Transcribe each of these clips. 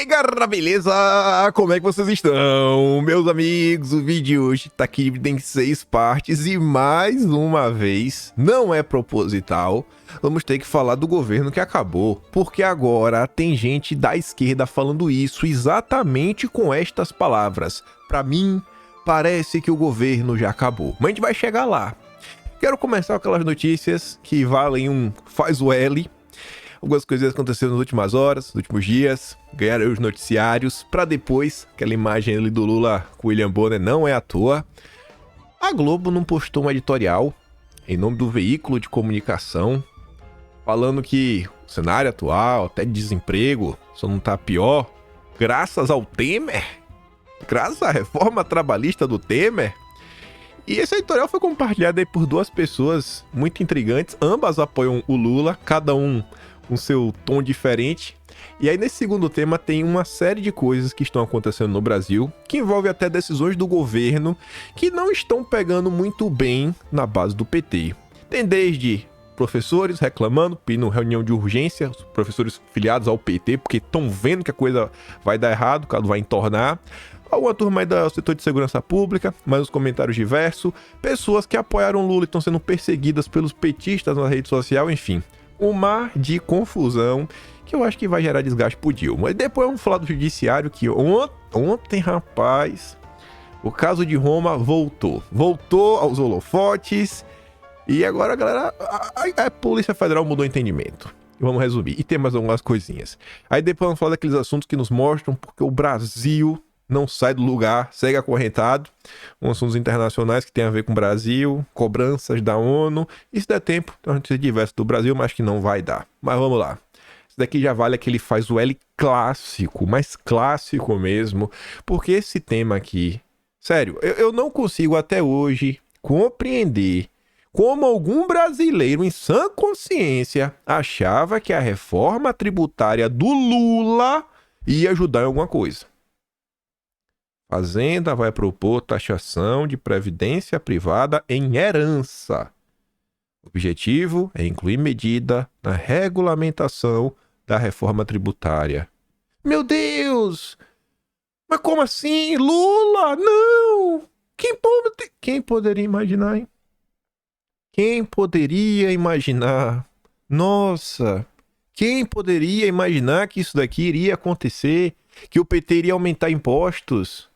aí, galera, beleza? Como é que vocês estão? Meus amigos, o vídeo de hoje tá aqui em 6 partes e mais uma vez, não é proposital, vamos ter que falar do governo que acabou, porque agora tem gente da esquerda falando isso exatamente com estas palavras. Pra mim, parece que o governo já acabou, mas a gente vai chegar lá. Quero começar com aquelas notícias que valem um faz o L. Algumas coisas aconteceram nas últimas horas, nos últimos dias, ganharam os noticiários, pra depois, aquela imagem ali do Lula com o William Bonner não é à toa. A Globo não postou um editorial em nome do veículo de comunicação, falando que o cenário atual, até de desemprego, só não tá pior, graças ao Temer, graças à reforma trabalhista do Temer. E esse editorial foi compartilhado aí por duas pessoas muito intrigantes, ambas apoiam o Lula, cada um com seu tom diferente. E aí nesse segundo tema tem uma série de coisas que estão acontecendo no Brasil, que envolve até decisões do governo que não estão pegando muito bem na base do PT. Tem desde professores reclamando, pedindo reunião de urgência, os professores filiados ao PT, porque estão vendo que a coisa vai dar errado, o caso vai entornar. Alguma turma aí do setor de segurança pública, mais os comentários diversos, pessoas que apoiaram Lula e estão sendo perseguidas pelos petistas na rede social, enfim. Um mar de confusão que eu acho que vai gerar desgaste pro Dilma. E depois vamos falar do judiciário que ontem, rapaz, o caso de Roma voltou aos holofotes e agora a galera, a Polícia Federal mudou o entendimento. Vamos resumir. E tem mais algumas coisinhas. Aí depois vamos falar daqueles assuntos que nos mostram porque o Brasil não sai do lugar, segue acorrentado. Um assuntos internacionais que tem a ver com o Brasil, cobranças da ONU. E se der tempo, tem uma notícia diversa do Brasil, mas que não vai dar. Mas vamos lá. Isso daqui já vale aquele faz o L clássico, mas clássico mesmo. Porque esse tema aqui, sério, eu não consigo até hoje compreender como algum brasileiro em sã consciência achava que a reforma tributária do Lula ia ajudar em alguma coisa. Fazenda vai propor taxação de previdência privada em herança. O objetivo é incluir medida na regulamentação da reforma tributária. Meu Deus! Mas como assim? Lula? Não! Quem poderia imaginar, hein? Quem poderia imaginar? Nossa! Quem poderia imaginar que isso daqui iria acontecer? Que o PT iria aumentar impostos?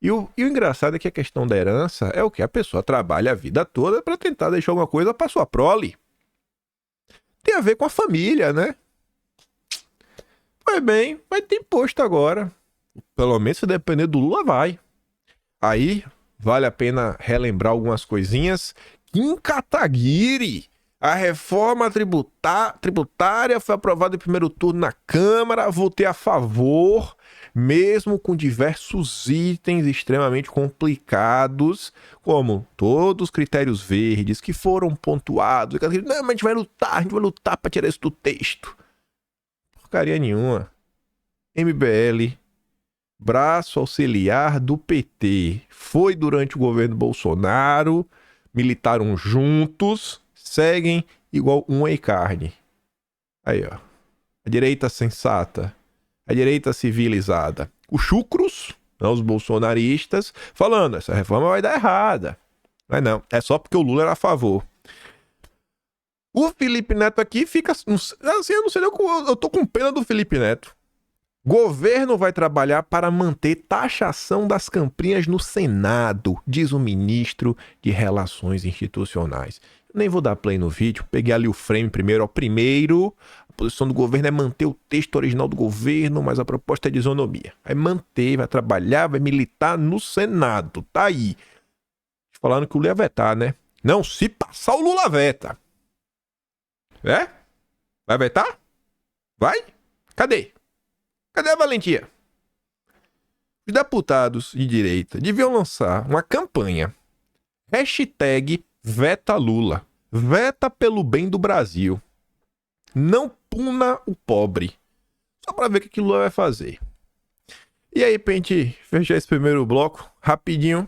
E o engraçado é que a questão da herança é o que a pessoa trabalha a vida toda para tentar deixar alguma coisa para sua prole. Tem a ver com a família, né? Pois bem, vai ter imposto agora. Pelo menos se depender do Lula, vai. Aí, vale a pena relembrar algumas coisinhas. Kim Kataguiri, a reforma tributária foi aprovada em primeiro turno na Câmara, votei a favor, mesmo com diversos itens extremamente complicados, como todos os critérios verdes que foram pontuados. Não, mas a gente vai lutar para tirar isso do texto. Porcaria nenhuma. MBL, braço auxiliar do PT, foi durante o governo Bolsonaro, militaram juntos, seguem igual unha e carne. Aí, ó. A direita sensata. A direita civilizada. Os chucros, não, os bolsonaristas, falando, essa reforma vai dar errada. Mas não, é só porque o Lula era a favor. O Felipe Neto aqui fica... Assim, eu não sei, eu tô com pena do Felipe Neto. Governo vai trabalhar para manter taxação das campinhas no Senado, diz o ministro de Relações Institucionais. Nem vou dar play no vídeo, peguei ali o frame primeiro. Ó, primeiro, a posição do governo é manter o texto original do governo, mas a proposta é de isonomia. Vai manter, vai trabalhar, vai militar no Senado, tá aí. Falando que o Lula ia vetar, né? Não, se passar o Lula veta. É? Vai vetar? Vai? Cadê? Cadê a valentia? Os deputados de direita deviam lançar uma campanha. Hashtag Veta Lula. Veta pelo bem do Brasil. Não puna o pobre. Só pra ver o que o Lula vai fazer. E aí, pra gente fechar esse primeiro bloco, rapidinho.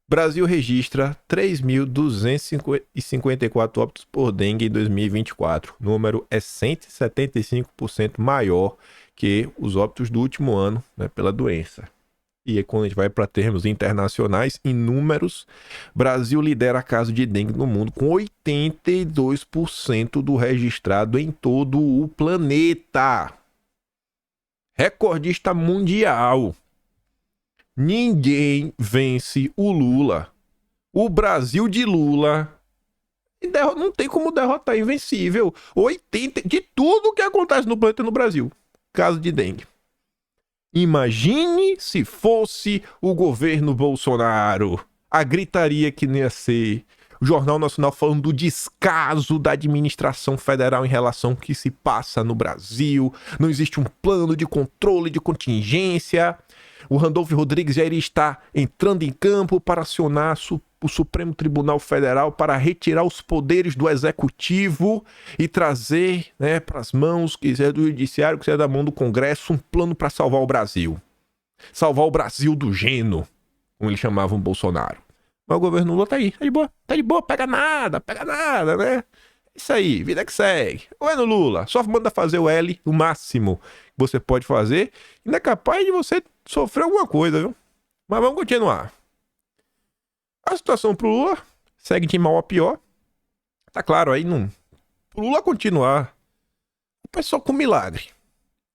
Brasil registra 3.254 óbitos por dengue em 2024. O número é 175% maior que os óbitos do último ano, né, pela doença. E aí, quando a gente vai para termos internacionais, em números, Brasil lidera caso de dengue no mundo com 82% do registrado em todo o planeta. Recordista mundial. Ninguém vence o Lula. O Brasil de Lula não tem como derrotar, invencível. 80% de tudo que acontece no planeta no Brasil. Caso de dengue. Imagine se fosse o governo Bolsonaro. A gritaria que não ia ser. O Jornal Nacional falando do descaso da administração federal em relação ao que se passa no Brasil. Não existe um plano de controle de contingência. O Randolfo Rodrigues já iria estar entrando em campo para acionar o Supremo Tribunal Federal para retirar os poderes do Executivo e trazer, né, para as mãos, que é do Judiciário, que é da mão do Congresso, um plano para salvar o Brasil. Salvar o Brasil do Geno, como eles chamavam o Bolsonaro. Mas o governo Lula tá aí, tá de boa, pega nada, né? Isso aí, vida que segue. O governo Lula, só manda fazer o L, o máximo que você pode fazer, e não é capaz de você sofrer alguma coisa, viu? Mas vamos continuar. A situação pro Lula segue de mal a pior. Tá claro aí, não. Pro Lula continuar, é só com milagre.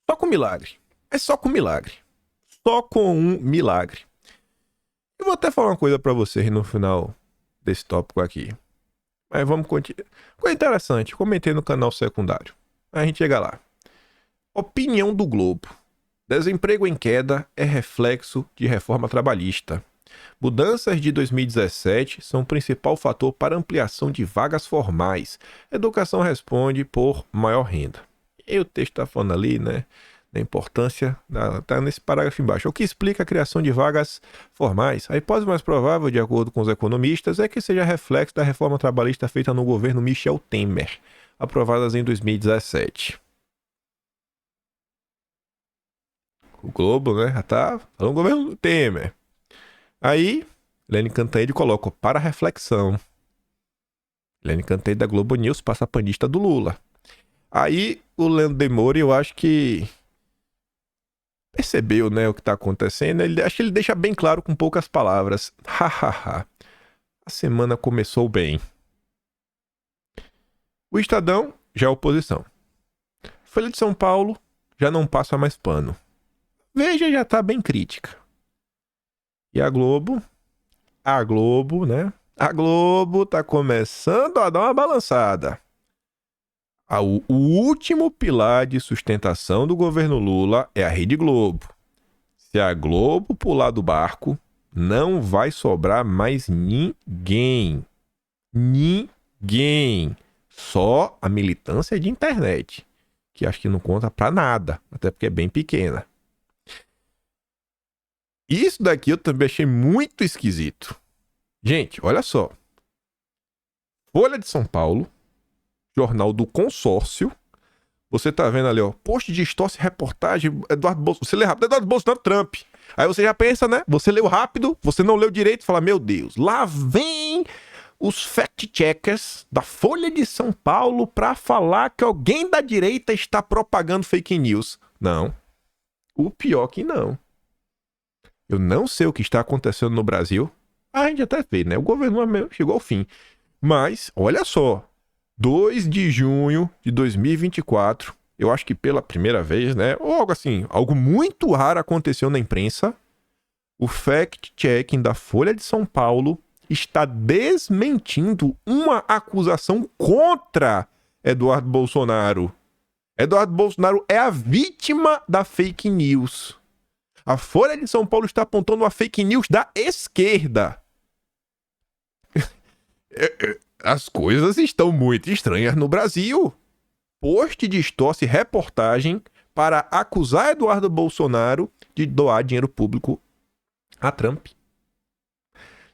Só com milagre. É só com milagre. Só com um milagre. Eu vou até falar uma coisa pra vocês no final desse tópico aqui. Mas vamos continuar. Coisa interessante, comentei no canal secundário. A gente chega lá. Opinião do Globo. Desemprego em queda é reflexo de reforma trabalhista. Mudanças de 2017 são o principal fator para ampliação de vagas formais. Educação responde por maior renda. E o texto está falando ali, né, da importância, tá nesse parágrafo embaixo. O que explica a criação de vagas formais? A hipótese mais provável, de acordo com os economistas, é que seja reflexo da reforma trabalhista feita no governo Michel Temer, aprovadas em 2017. O Globo, né, já tá falando do governo Temer. Aí, Lene Cantanhede coloca para reflexão. Lene Cantanhede da Globo News passa a panista do Lula. Aí, o Leandro Demore, eu acho que percebeu, né, o que tá acontecendo. Acho que ele deixa bem claro com poucas palavras. Hahaha. A semana começou bem. O Estadão já é oposição. Folha de São Paulo já não passa mais pano. Veja, já tá bem crítica. E a Globo, né? A Globo tá começando a dar uma balançada. O último pilar de sustentação do governo Lula é a Rede Globo. Se a Globo pular do barco, não vai sobrar mais ninguém. Ninguém. Só a militância de internet, que acho que não conta pra nada, até porque é bem pequena. Isso daqui eu também achei muito esquisito. Gente, olha só. Folha de São Paulo, jornal do consórcio. Você tá vendo ali, ó, post de distorce, reportagem, Eduardo Bolsonaro. Você lê rápido, Eduardo Bolsonaro, Trump. Aí você já pensa, né? Você leu rápido, você não leu direito, fala, meu Deus, lá vem os fact-checkers da Folha de São Paulo pra falar que alguém da direita está propagando fake news. Não. O pior que não. Eu não sei o que está acontecendo no Brasil. A gente até vê, né? O governo chegou ao fim. Mas, olha só. 2 de junho de 2024, eu acho que pela primeira vez, né? Ou algo assim, algo muito raro aconteceu na imprensa. O fact-checking da Folha de São Paulo está desmentindo uma acusação contra Eduardo Bolsonaro. Eduardo Bolsonaro é a vítima da fake news. A Folha de São Paulo está apontando uma fake news da esquerda. As coisas estão muito estranhas no Brasil. Post distorce reportagem para acusar Eduardo Bolsonaro de doar dinheiro público a Trump.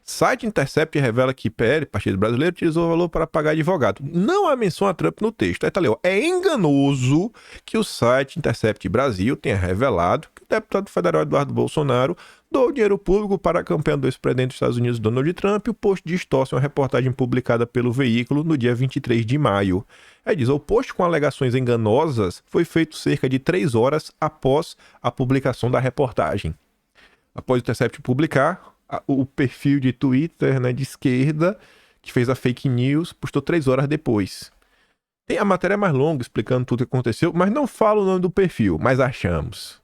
Site Intercept revela que PL, Partido Brasileiro, utilizou o valor para pagar advogado. Não há menção a Trump no texto. Aí tá ali, ó. É enganoso que o site Intercept Brasil tenha revelado que o deputado federal Eduardo Bolsonaro doou dinheiro público para a campanha do ex-presidente dos Estados Unidos, Donald Trump. O post distorce uma reportagem publicada pelo veículo no dia 23 de maio. Diz, o post com alegações enganosas foi feito cerca de 3 horas após a publicação da reportagem. Após o Intercept publicar, o perfil de Twitter, né, de esquerda, que fez a fake news, postou 3 horas depois. Tem a matéria mais longa explicando tudo o que aconteceu, mas não fala o nome do perfil, mas achamos.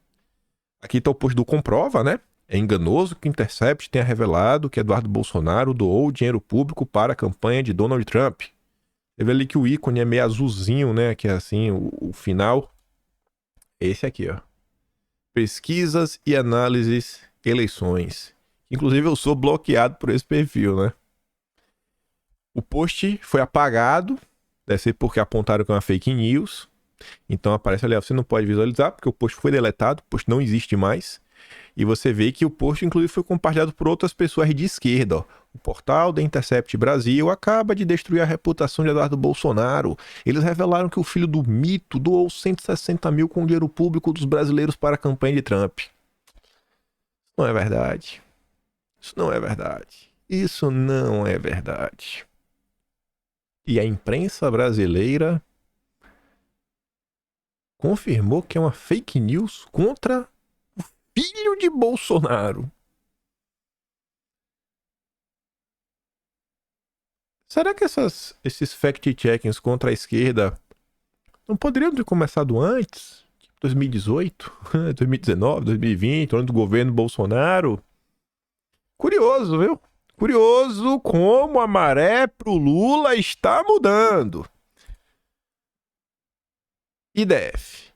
Aqui está o post do Comprova, né? É enganoso que o Intercept tenha revelado que Eduardo Bolsonaro doou dinheiro público para a campanha de Donald Trump. Você vê ali que o ícone é meio azulzinho, né? Que é assim, o final. Esse aqui, ó. Pesquisas e análises, eleições. Inclusive eu sou bloqueado por esse perfil, né? O post foi apagado. Deve ser porque apontaram que é uma fake news. Então aparece ali, você não pode visualizar, porque o post foi deletado, o post não existe mais. E você vê que o post, inclusive, foi compartilhado por outras pessoas de esquerda. Ó. O portal da Intercept Brasil acaba de destruir a reputação de Eduardo Bolsonaro. Eles revelaram que o filho do mito doou 160 mil com dinheiro público dos brasileiros para a campanha de Trump. Isso não é verdade. Isso não é verdade. Isso não é verdade. E a imprensa brasileira confirmou que é uma fake news contra o filho de Bolsonaro. Será que esses fact-checkings contra a esquerda não poderiam ter começado antes? 2018, 2019, 2020, ano do governo Bolsonaro? Curioso, viu? Curioso como a maré pro Lula está mudando. IDF,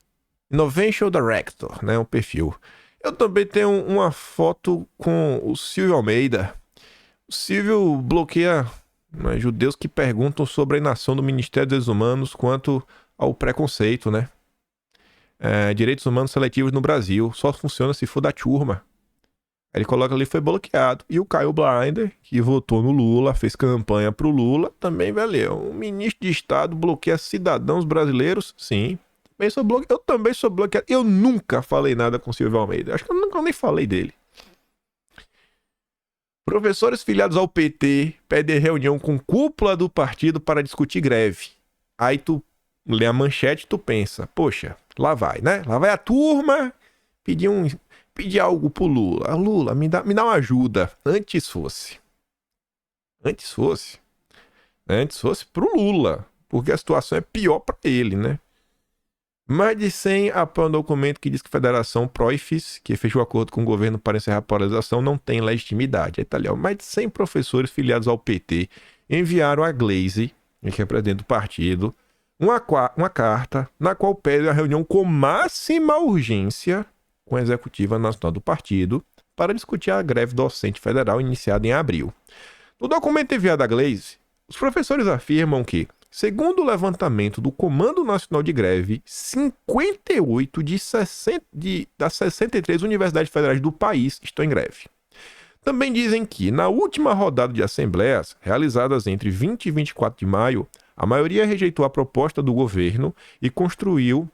Innovation Director, né, um perfil. Eu também tenho uma foto com o Silvio Almeida. O Silvio bloqueia judeus que perguntam sobre a inação do Ministério dos Direitos Humanos quanto ao preconceito, né? Direitos humanos seletivos no Brasil. Só funciona se for da turma. Ele coloca ali, foi bloqueado. E o Caio Blinder, que votou no Lula, fez campanha pro Lula, também valeu. Um ministro de Estado bloqueia cidadãos brasileiros? Sim. Eu também sou bloqueado. Eu nunca falei nada com o Silvio Almeida. Acho que eu nunca nem falei dele. Professores filiados ao PT pedem reunião com cúpula do partido para discutir greve. Aí tu lê a manchete e tu pensa, poxa, lá vai, né? Lá vai a turma pedir algo pro Lula. Lula, me dá uma ajuda. Antes fosse pro Lula, porque a situação é pior para ele, né? Mais de 100 apoiam um documento que diz que a Federação Proifes, que fechou acordo com o governo para encerrar a polarização, não tem legitimidade. Aí tá ali, ó, mais de 100 professores filiados ao PT enviaram a Glaze, que é presidente do partido, uma carta na qual pede a reunião com máxima urgência com a executiva nacional do partido para discutir a greve docente federal iniciada em abril. No documento enviado à Glaze, os professores afirmam que, segundo o levantamento do Comando Nacional de Greve, 58 das 63 universidades federais do país estão em greve. Também dizem que, na última rodada de assembleias, realizadas entre 20 e 24 de maio, a maioria rejeitou a proposta do governo e construiu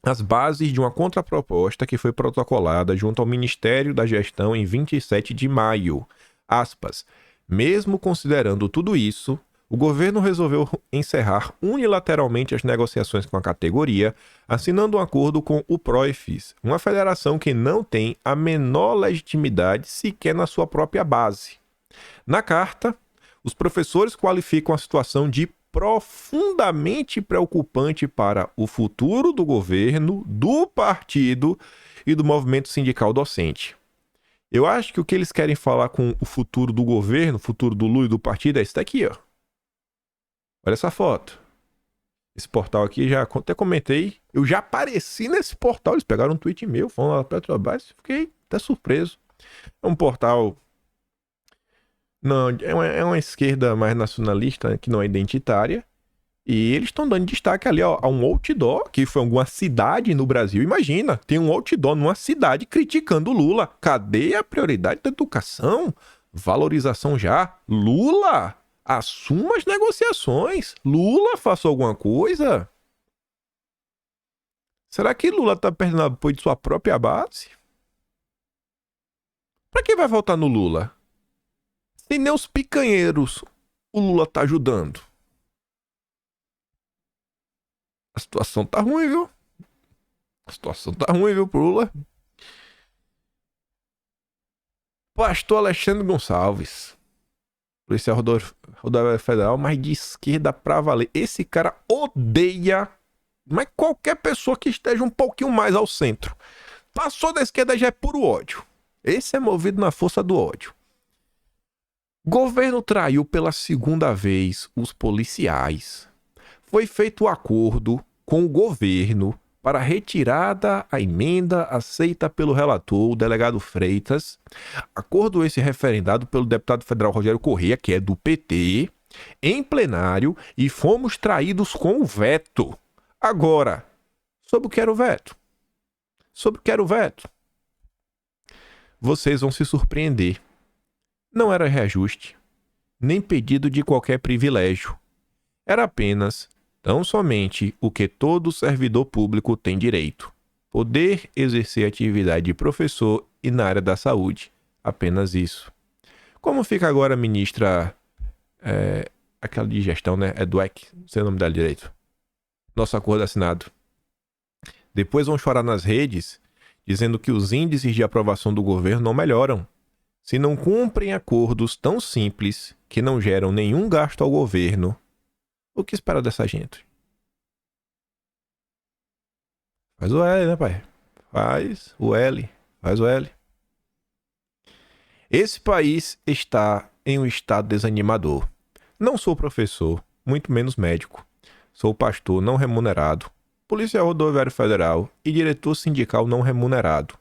as bases de uma contraproposta que foi protocolada junto ao Ministério da Gestão em 27 de maio. Aspas, mesmo considerando tudo isso, o governo resolveu encerrar unilateralmente as negociações com a categoria, assinando um acordo com o Proifes, uma federação que não tem a menor legitimidade sequer na sua própria base. Na carta, os professores qualificam a situação de profundamente preocupante para o futuro do governo, do partido e do movimento sindical docente. Eu acho que o que eles querem falar com o futuro do governo, o futuro do Lula e do partido é isso daqui, ó. Olha essa foto. Esse portal aqui, já até comentei. Eu já apareci nesse portal. Eles pegaram um tweet meu, falando lá da Petrobras. Fiquei até surpreso. É um portal... Não, é uma esquerda mais nacionalista, que não é identitária. E eles estão dando destaque ali ó, a um outdoor, que foi em alguma cidade no Brasil. Imagina, tem um outdoor numa cidade criticando o Lula. Cadê a prioridade da educação? Valorização já. Lula... Assuma as negociações. Lula, faça alguma coisa. Será que Lula está perdendo apoio de sua própria base? Pra quem vai votar no Lula? Se nem os picanheiros o Lula tá ajudando. A situação tá ruim, viu? A situação tá ruim, viu, pro Lula? Pastor Alexandre Gonçalves. Polícia Rodoviária Federal, mas de esquerda pra valer. Esse cara odeia, mas qualquer pessoa que esteja um pouquinho mais ao centro. Passou da esquerda já é puro ódio. Esse é movido na força do ódio. Governo traiu pela segunda vez os policiais. Foi feito um acordo com o governo para retirada a emenda aceita pelo relator, o delegado Freitas. Acordo esse referendado pelo deputado federal Rogério Correia, que é do PT, em plenário, e fomos traídos com o veto. Agora, sobre o que era o veto? Sobre o que era o veto? Vocês vão se surpreender. Não era reajuste, nem pedido de qualquer privilégio. Era apenas, tão somente, o que todo servidor público tem direito: poder exercer atividade de professor e na área da saúde. Apenas isso. Como fica agora a ministra, aquela de gestão, né? É Dweck, não sei o nome dela direito. Nosso acordo assinado. Depois vão chorar nas redes, dizendo que os índices de aprovação do governo não melhoram. Se não cumprem acordos tão simples que não geram nenhum gasto ao governo, o que espera dessa gente? Faz o L, né, pai? Faz o L. Faz o L. Esse país está em um estado desanimador. Não sou professor, muito menos médico. Sou pastor não remunerado, policial rodoviário federal e diretor sindical não remunerado.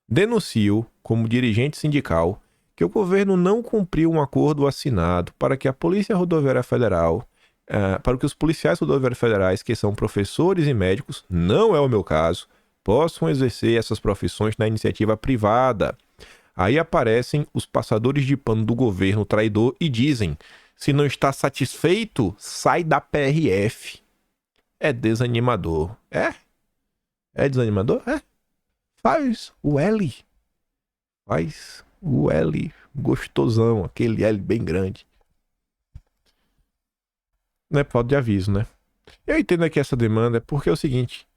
Denuncio, como dirigente sindical, que o governo não cumpriu um acordo assinado para que a Polícia Rodoviária Federal, para que os policiais rodoviários federais, que são professores e médicos, não é o meu caso, possam exercer essas profissões na iniciativa privada. Aí aparecem os passadores de pano do governo traidor e dizem: se não está satisfeito, sai da PRF. É desanimador. É? É desanimador? É. Faz o L. Faz o L gostosão, aquele L bem grande. Não é falta de aviso, né? Eu entendo aqui essa demanda porque é o seguinte.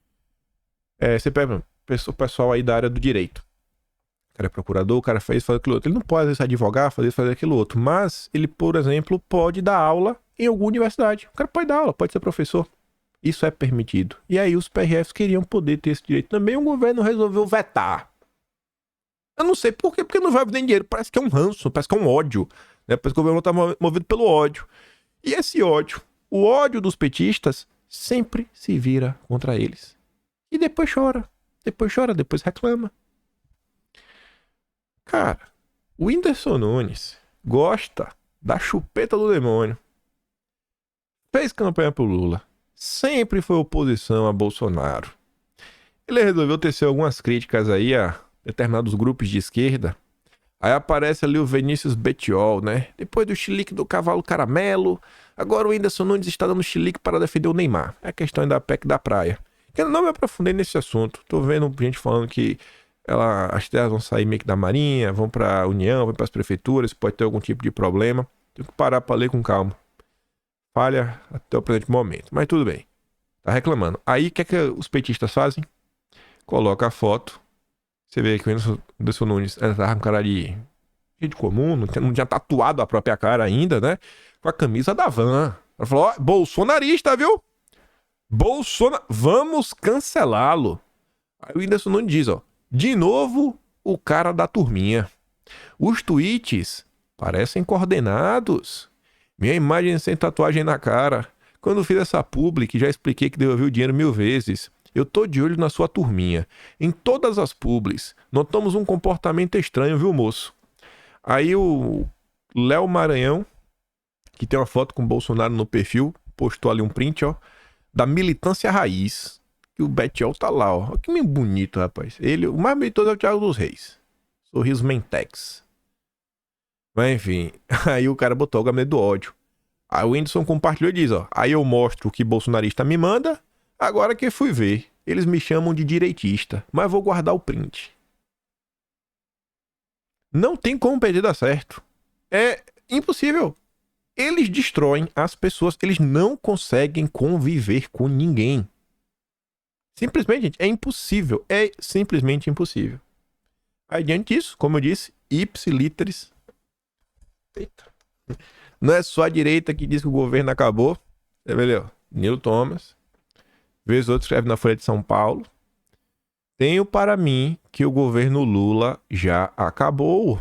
Você pega o pessoal aí da área do direito. O cara é procurador, o cara faz aquilo outro. Ele não pode, às vezes, advogar, fazer aquilo outro. Mas ele, por exemplo, pode dar aula em alguma universidade. O cara pode dar aula, pode ser professor. Isso é permitido. E aí os PRFs queriam poder ter esse direito também. O governo resolveu vetar. Eu não sei por quê, porque não vai nem dinheiro. Parece que é um ranço, parece que é um ódio. Né? Parece que o governo está movido pelo ódio. E esse ódio, o ódio dos sempre se vira contra eles. E depois chora, depois reclama. Cara, o Whindersson Nunes gosta da chupeta do demônio. Fez campanha pro Lula. Sempre foi oposição a Bolsonaro. Ele resolveu tecer algumas críticas aí a determinados grupos de esquerda. Aí aparece ali o Vinícius Betiol, né? Depois do chilique do cavalo caramelo, agora o Whindersson Nunes está dando chilique para defender o Neymar. É a questão da PEC da praia. Eu não me aprofundei nesse assunto. Tô vendo gente falando que as terras vão sair meio que da Marinha, vão pra União, vão pras prefeituras, pode ter algum tipo de problema. Tenho que parar pra ler com calma. Falha até o presente momento, mas tudo bem. Tá reclamando. Aí o que é que os petistas fazem? Coloca a foto. Você vê que o Whindersson Nunes tava com cara de gente comum, não tinha tatuado a própria cara ainda, né? Com a camisa da Van. Ela falou: ó, bolsonarista, viu? Vamos cancelá-lo. Aí o Whindersson Nunes diz, ó: de novo o cara da turminha. Os tweets parecem coordenados. Minha imagem sem tatuagem na cara. Quando fiz essa publi, já expliquei que devolvi o dinheiro 1000 vezes. Eu tô de olho na sua turminha. Em todas as publis, notamos um comportamento estranho, viu, moço? Aí o Léo Maranhão, que tem uma foto com o Bolsonaro no perfil, postou ali um print, ó, da militância raiz. Que o Betiol tá lá, ó. Que meio bonito, rapaz. Ele, o mais bonito é o Thiago dos Reis. Sorriso Mentex. Mas enfim, aí o cara botou o gabinete do ódio. Aí o Whindersson compartilhou e diz, ó: aí eu mostro o que bolsonarista me manda, agora que fui ver. Eles me chamam de direitista, mas vou guardar o print. Não tem como o PT dar certo. É impossível. Eles destroem as pessoas. Eles não conseguem conviver com ninguém. Simplesmente, gente, é impossível. É simplesmente impossível. Aí, diante disso, como eu disse, ipsiliteris. Eita. Não é só a direita que diz que o governo acabou. Você vê ali, ó. Neil Thomas. Vez outro escreve na Folha de São Paulo. Tenho para mim que o governo Lula já acabou.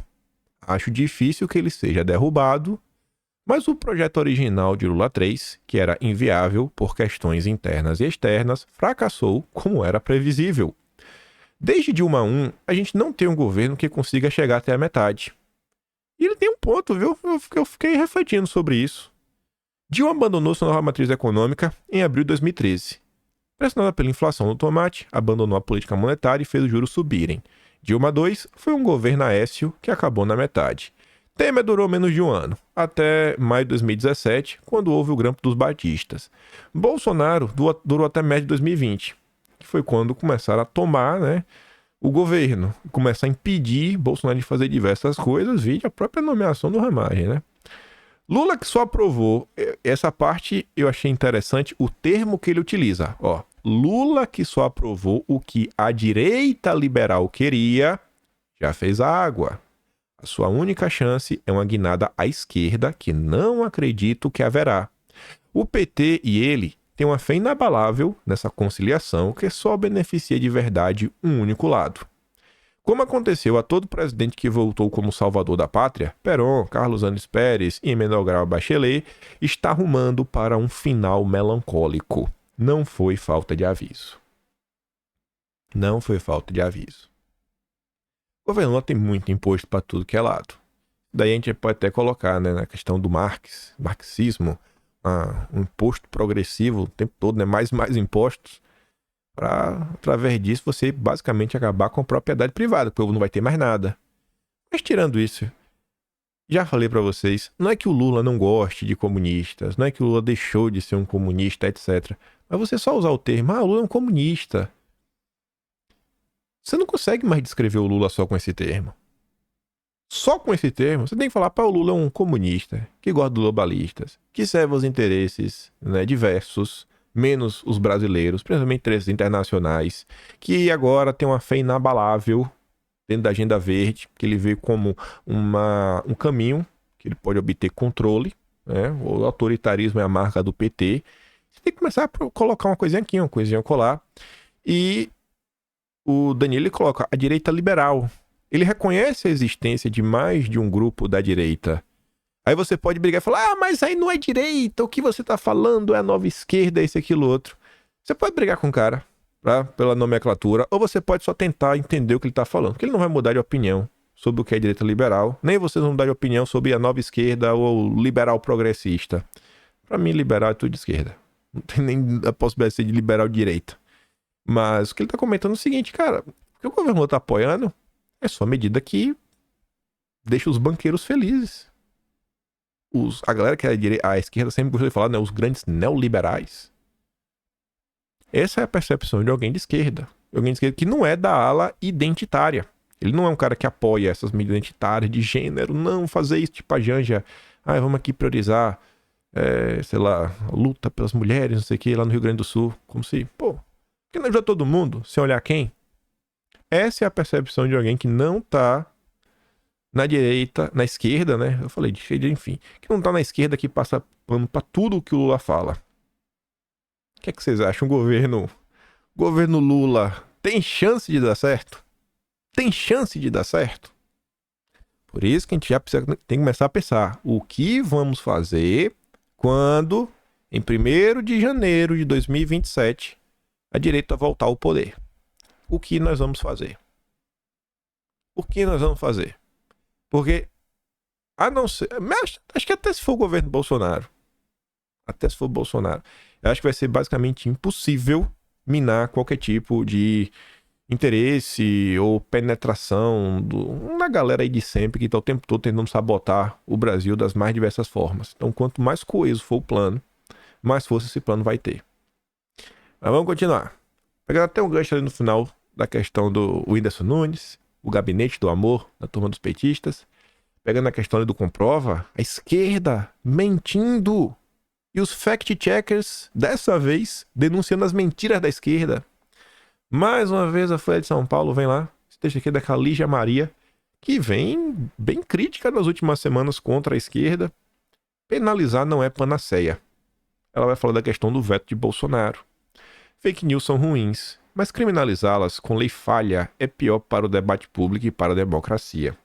Acho difícil que ele seja derrubado, mas o projeto original de Lula 3, que era inviável por questões internas e externas, fracassou como era previsível. Desde Dilma 1, a gente não tem um governo que consiga chegar até a metade. E ele tem um ponto, viu? Eu fiquei refletindo sobre isso. Dilma abandonou sua nova matriz econômica em abril de 2013. Pressionada pela inflação no tomate, abandonou a política monetária e fez os juros subirem. Dilma II foi um governo aécio que acabou na metade. Temer durou menos de um ano, até maio de 2017, quando houve o grampo dos batistas. Bolsonaro durou até maio de 2020, que foi quando começaram a tomar, o governo, começar a impedir Bolsonaro de fazer diversas coisas, vide a própria nomeação do Ramagem, Lula que só aprovou, essa parte eu achei interessante, o termo que ele utiliza, Lula que só aprovou o que a direita liberal queria, já fez a água. A sua única chance é uma guinada à esquerda que não acredito que haverá. O PT e ele têm uma fé inabalável nessa conciliação que só beneficia de verdade um único lado. Como aconteceu a todo presidente que voltou como salvador da pátria, Perón, Carlos Andrés Pérez e Emmanuel Grau Bachelet está rumando para um final melancólico. Não foi falta de aviso. Não foi falta de aviso. O governo Lula tem muito imposto para tudo que é lado. Daí a gente pode até colocar, na questão do marxismo, um imposto progressivo o tempo todo, mais impostos, para, através disso, você basicamente acabar com a propriedade privada, porque o povo não vai ter mais nada. Mas tirando isso, já falei para vocês, não é que o Lula não goste de comunistas, não é que o Lula deixou de ser um comunista, etc. Mas você só usar o termo, o Lula é um comunista. Você não consegue mais descrever o Lula só com esse termo. Só com esse termo, você tem que falar, o Lula é um comunista, que gosta de globalistas, que serve aos interesses diversos, menos os brasileiros, principalmente interesses internacionais, que agora tem uma fé inabalável dentro da agenda verde, que ele vê como um caminho que ele pode obter controle, O autoritarismo é a marca do PT. Você tem que começar a colocar uma coisinha aqui, uma coisinha colar. E o Danilo ele coloca a direita liberal. Ele reconhece a existência de mais de um grupo da direita. Aí você pode brigar e falar, mas aí não é direita, o que você tá falando é a nova esquerda, isso, aquilo, outro. Você pode brigar com o cara, pela nomenclatura, ou você pode só tentar entender o que ele tá falando, porque ele não vai mudar de opinião sobre o que é direita liberal, nem vocês vão mudar de opinião sobre a nova esquerda ou liberal progressista. Pra mim, liberal é tudo de esquerda. Não tem nem a possibilidade de ser de liberal de direita. Mas o que ele tá comentando é o seguinte, cara, o que o governo tá apoiando é só medida que deixa os banqueiros felizes. A galera que é a esquerda sempre gostou de falar, os grandes neoliberais. Essa é a percepção de alguém de esquerda. Alguém de esquerda que não é da ala identitária. Ele não é um cara que apoia essas medidas identitárias de gênero. Não, fazer isso tipo a Janja. Vamos aqui priorizar, a luta pelas mulheres, não sei o que, lá no Rio Grande do Sul. Como se, que não ajuda todo mundo, sem olhar quem. Essa é a percepção de alguém que não tá na direita, na esquerda, Eu falei de esquerda, enfim. Que não tá na esquerda, que passa pano pra tudo o que o Lula fala. O que é que vocês acham? O governo Lula tem chance de dar certo? Tem chance de dar certo? Por isso que a gente já tem que começar a pensar. O que vamos fazer quando, em 1º de janeiro de 2027, a direita voltar ao poder? O que nós vamos fazer? O que nós vamos fazer? Porque, a não ser... Acho que até se for o governo Bolsonaro. Eu acho que vai ser basicamente impossível minar qualquer tipo de interesse ou penetração da galera aí de sempre que tá o tempo todo tentando sabotar o Brasil das mais diversas formas. Então, quanto mais coeso for o plano, mais força esse plano vai ter. Mas vamos continuar. Pegando até um gancho ali no final da questão do Whindersson Nunes. o gabinete do amor da turma dos petistas, pegando a questão ali do comprova, a esquerda mentindo. E os fact-checkers, dessa vez, denunciando as mentiras da esquerda. Mais uma vez a Folha de São Paulo vem lá, esse texto aqui é da Lígia Maria, que vem bem crítica nas últimas semanas contra a esquerda. Penalizar não é panaceia. Ela vai falar da questão do veto de Bolsonaro. Fake news são ruins, mas criminalizá-las com lei falha é pior para o debate público e para a democracia.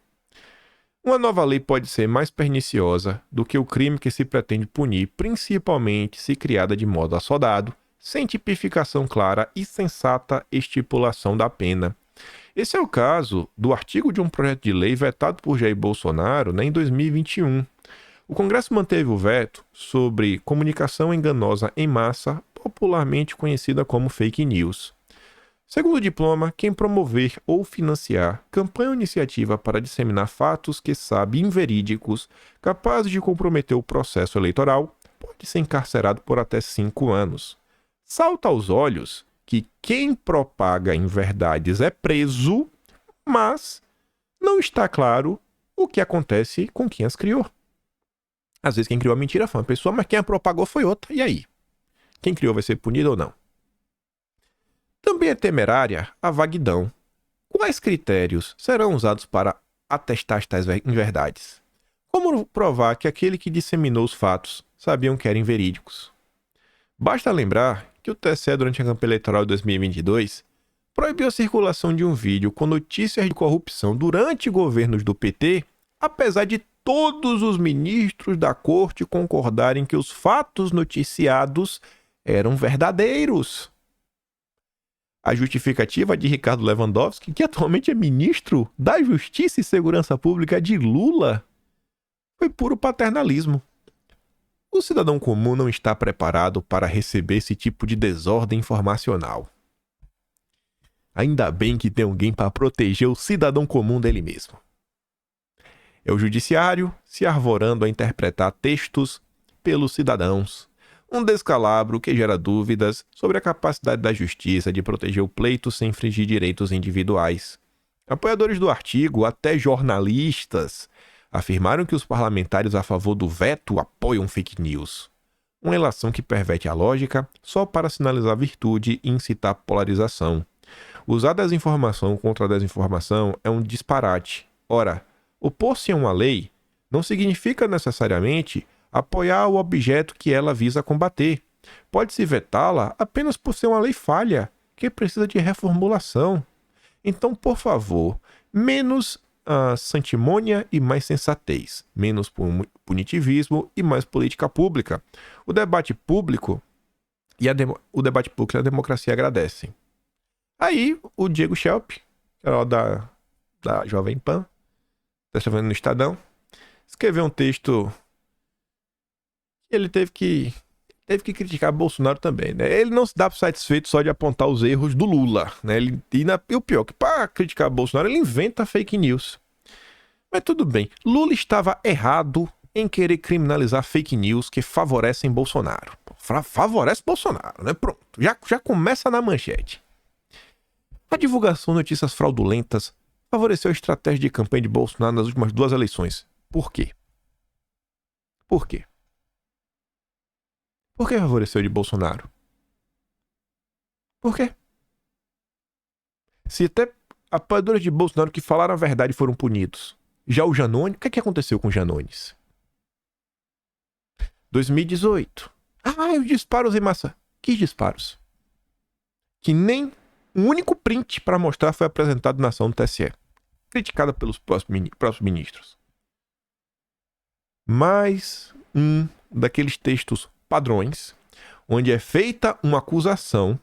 Uma nova lei pode ser mais perniciosa do que o crime que se pretende punir, principalmente se criada de modo assodado, sem tipificação clara e sensata estipulação da pena. Esse é o caso do artigo de um projeto de lei vetado por Jair Bolsonaro em 2021. O Congresso manteve o veto sobre comunicação enganosa em massa, popularmente conhecida como fake news. Segundo o diploma, quem promover ou financiar campanha ou iniciativa para disseminar fatos que sabe inverídicos, capazes de comprometer o processo eleitoral, pode ser encarcerado por até 5 anos. Salta aos olhos que quem propaga inverdades é preso, mas não está claro o que acontece com quem as criou. Às vezes quem criou a mentira foi uma pessoa, mas quem a propagou foi outra. E aí? Quem criou vai ser punido ou não? Também é temerária a vaguidão. Quais critérios serão usados para atestar tais inverdades? Como provar que aquele que disseminou os fatos sabiam que eram verídicos? Basta lembrar que o TSE, durante a campanha eleitoral de 2022, proibiu a circulação de um vídeo com notícias de corrupção durante governos do PT, apesar de todos os ministros da corte concordarem que os fatos noticiados eram verdadeiros. A justificativa de Ricardo Lewandowski, que atualmente é ministro da Justiça e Segurança Pública de Lula, foi puro paternalismo. O cidadão comum não está preparado para receber esse tipo de desordem informacional. Ainda bem que tem alguém para proteger o cidadão comum dele mesmo. É o judiciário se arvorando a interpretar textos pelos cidadãos. Um descalabro que gera dúvidas sobre a capacidade da justiça de proteger o pleito sem infringir direitos individuais. Apoiadores do artigo, até jornalistas, afirmaram que os parlamentares a favor do veto apoiam fake news. Uma relação que perverte a lógica só para sinalizar virtude e incitar polarização. Usar desinformação contra a desinformação é um disparate. Ora, opor-se a uma lei não significa necessariamente apoiar o objeto que ela visa combater. Pode-se vetá-la apenas por ser uma lei falha, que precisa de reformulação. Então, por favor, menos santimônia e mais sensatez, menos punitivismo e mais política pública. O debate público e a democracia agradecem. Aí, o Diego Schelp, que era da Jovem Pan, está escrevendo no Estadão, escreveu um texto que ele teve que criticar Bolsonaro também, né? Ele não se dá satisfeito só de apontar os erros do Lula, né? E o pior, que para criticar Bolsonaro, ele inventa fake news. Mas tudo bem, Lula estava errado em querer criminalizar fake news que favorecem Bolsonaro. Favorece Bolsonaro, né? Pronto, já começa na manchete. A divulgação de notícias fraudulentas favoreceu a estratégia de campanha de Bolsonaro nas últimas 2 eleições. Por quê? Por quê? Por que favoreceu de Bolsonaro? Por quê? Se até apoiadores de Bolsonaro que falaram a verdade foram punidos. Já o Janones, o que aconteceu com o Janones? 2018. Os disparos em massa. Que disparos? Que nem um único print para mostrar foi apresentado na ação do TSE. Criticada pelos próprios ministros. Mais um daqueles textos padrões, onde é feita uma acusação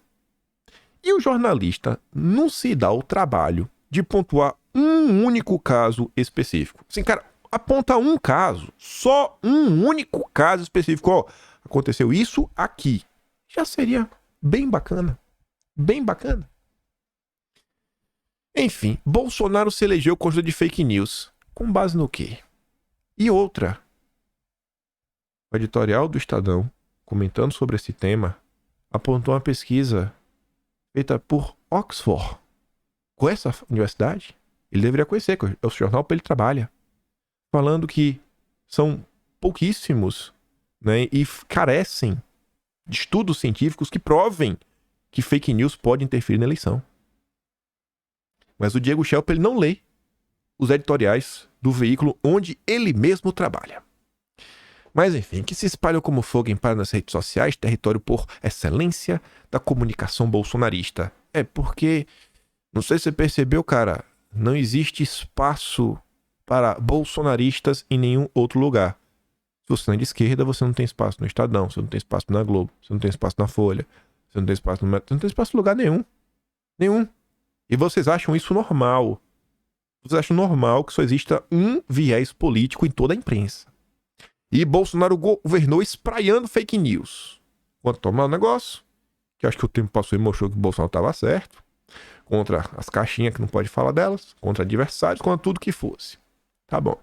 e o jornalista não se dá o trabalho de pontuar um único caso específico. Assim, cara, aponta um caso, só um único caso específico. Ó, aconteceu isso aqui. Já seria bem bacana. Bem bacana. Enfim, Bolsonaro se elegeu com ajuda de fake news. Com base no quê? E outra. O editorial do Estadão, comentando sobre esse tema, apontou uma pesquisa feita por Oxford. Com essa universidade? Ele deveria conhecer, que é o jornal que ele trabalha. Falando que são pouquíssimos, né, e carecem de estudos científicos que provem que fake news pode interferir na eleição. Mas o Diego Schelp, ele não lê os editoriais do veículo onde ele mesmo trabalha. Mas enfim, que se espalham como fogo em palha nas redes sociais, território por excelência da comunicação bolsonarista. É porque, não sei se você percebeu, cara, não existe espaço para bolsonaristas em nenhum outro lugar. Se você não é de esquerda, você não tem espaço no Estadão, você não tem espaço na Globo, você não tem espaço na Folha, você não tem espaço no... Você não tem espaço em lugar nenhum. Nenhum. E vocês acham isso normal. Vocês acham normal que só exista um viés político em toda a imprensa. E Bolsonaro governou espraiando fake news. Quando tomar o negócio, que acho que o tempo passou e mostrou que o Bolsonaro estava certo, contra as caixinhas que não pode falar delas, contra adversários, contra tudo que fosse. Tá bom.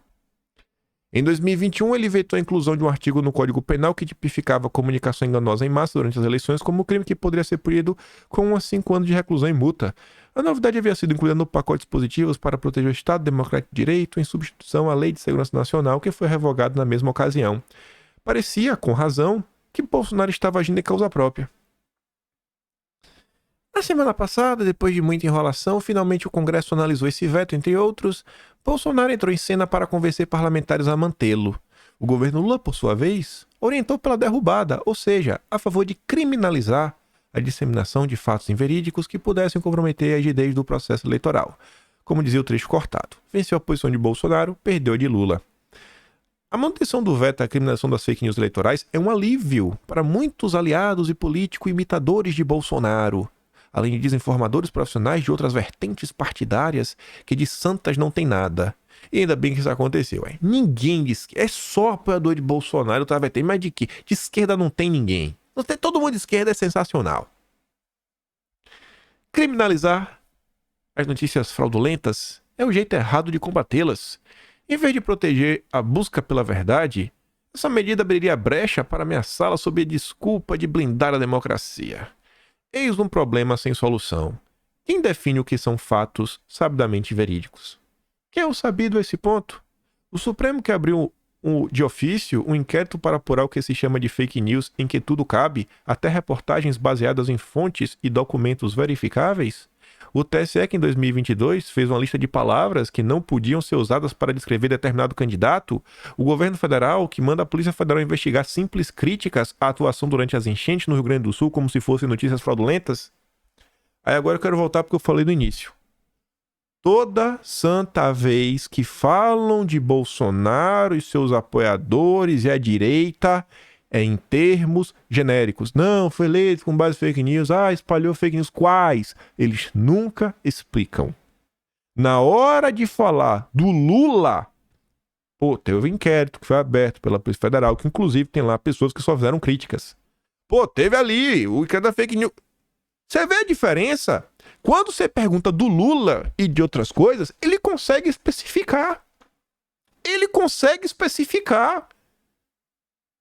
Em 2021, ele vetou a inclusão de um artigo no Código Penal que tipificava a comunicação enganosa em massa durante as eleições como um crime que poderia ser punido com 1 a 5 anos de reclusão e multa. A novidade havia sido incluída no pacote de dispositivos para proteger o Estado Democrático de Direito em substituição à Lei de Segurança Nacional, que foi revogada na mesma ocasião. Parecia, com razão, que Bolsonaro estava agindo em causa própria. Na semana passada, depois de muita enrolação, finalmente o Congresso analisou esse veto, entre outros. Bolsonaro entrou em cena para convencer parlamentares a mantê-lo. O governo Lula, por sua vez, orientou pela derrubada, ou seja, a favor de criminalizar a disseminação de fatos inverídicos que pudessem comprometer a rigidez do processo eleitoral. Como dizia o trecho cortado, venceu a posição de Bolsonaro, perdeu a de Lula. A manutenção do veto à criminalização das fake news eleitorais é um alívio para muitos aliados e políticos imitadores de Bolsonaro, além de desinformadores profissionais de outras vertentes partidárias que de santas não tem nada. E ainda bem que isso aconteceu. Ninguém de esquerda, é só apoiador de Bolsonaro, tá? Vai ter mais de quê? De esquerda não tem ninguém. Não tem, todo mundo de esquerda é sensacional. Criminalizar as notícias fraudulentas é o jeito errado de combatê-las. Em vez de proteger a busca pela verdade, essa medida abriria brecha para ameaçá-la sob a desculpa de blindar a democracia. Eis um problema sem solução. Quem define o que são fatos sabidamente verídicos? Quem é o sabido a esse ponto? O Supremo que abriu de ofício um inquérito para apurar o que se chama de fake news em que tudo cabe, até reportagens baseadas em fontes e documentos verificáveis? O TSE, que em 2022 fez uma lista de palavras que não podiam ser usadas para descrever determinado candidato? O governo federal, que manda a Polícia Federal investigar simples críticas à atuação durante as enchentes no Rio Grande do Sul como se fossem notícias fraudulentas? Aí agora eu quero voltar porque eu falei no início. Toda santa vez que falam de Bolsonaro e seus apoiadores e a direita, é em termos genéricos. Não, foi eleito com base em fake news. Espalhou fake news. Quais? Eles nunca explicam. Na hora de falar do Lula, teve um inquérito que foi aberto pela Polícia Federal, que inclusive tem lá pessoas que só fizeram críticas. Teve ali o inquérito da fake news. Você vê a diferença? Quando você pergunta do Lula e de outras coisas, ele consegue especificar.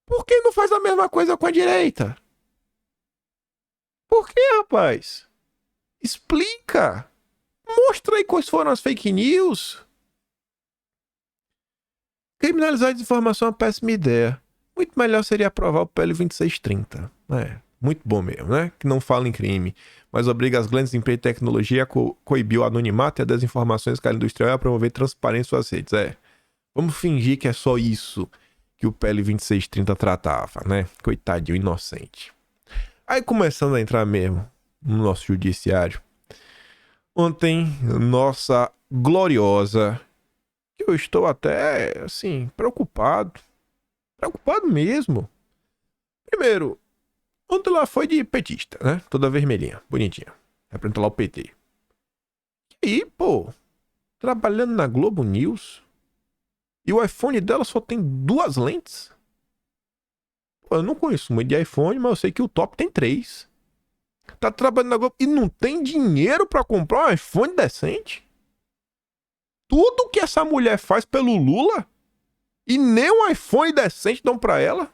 Por que não faz a mesma coisa com a direita? Por que, rapaz? Explica. Mostra aí quais foram as fake news. Criminalizar a desinformação é uma péssima ideia. Muito melhor seria aprovar o PL 2630. Muito bom mesmo, né? Que não fala em crime, mas obriga as grandes empresas de tecnologia a coibir o anonimato e a desinformação em escala industrial e a promover transparência em suas redes. Vamos fingir que é só isso que o PL 2630 tratava, né? Coitadinho, inocente. Aí começando a entrar mesmo no nosso judiciário. Ontem, nossa gloriosa, que eu estou até, assim, preocupado mesmo. Primeiro, ontem ela foi de petista, né? Toda vermelhinha, bonitinha. Representa lá o PT. E aí, trabalhando na Globo News, e o iPhone dela só tem 2 lentes? Eu não conheço muito de iPhone, mas eu sei que o top tem 3. Tá trabalhando na Globo e não tem dinheiro pra comprar um iPhone decente? Tudo que essa mulher faz pelo Lula e nem um iPhone decente dão pra ela?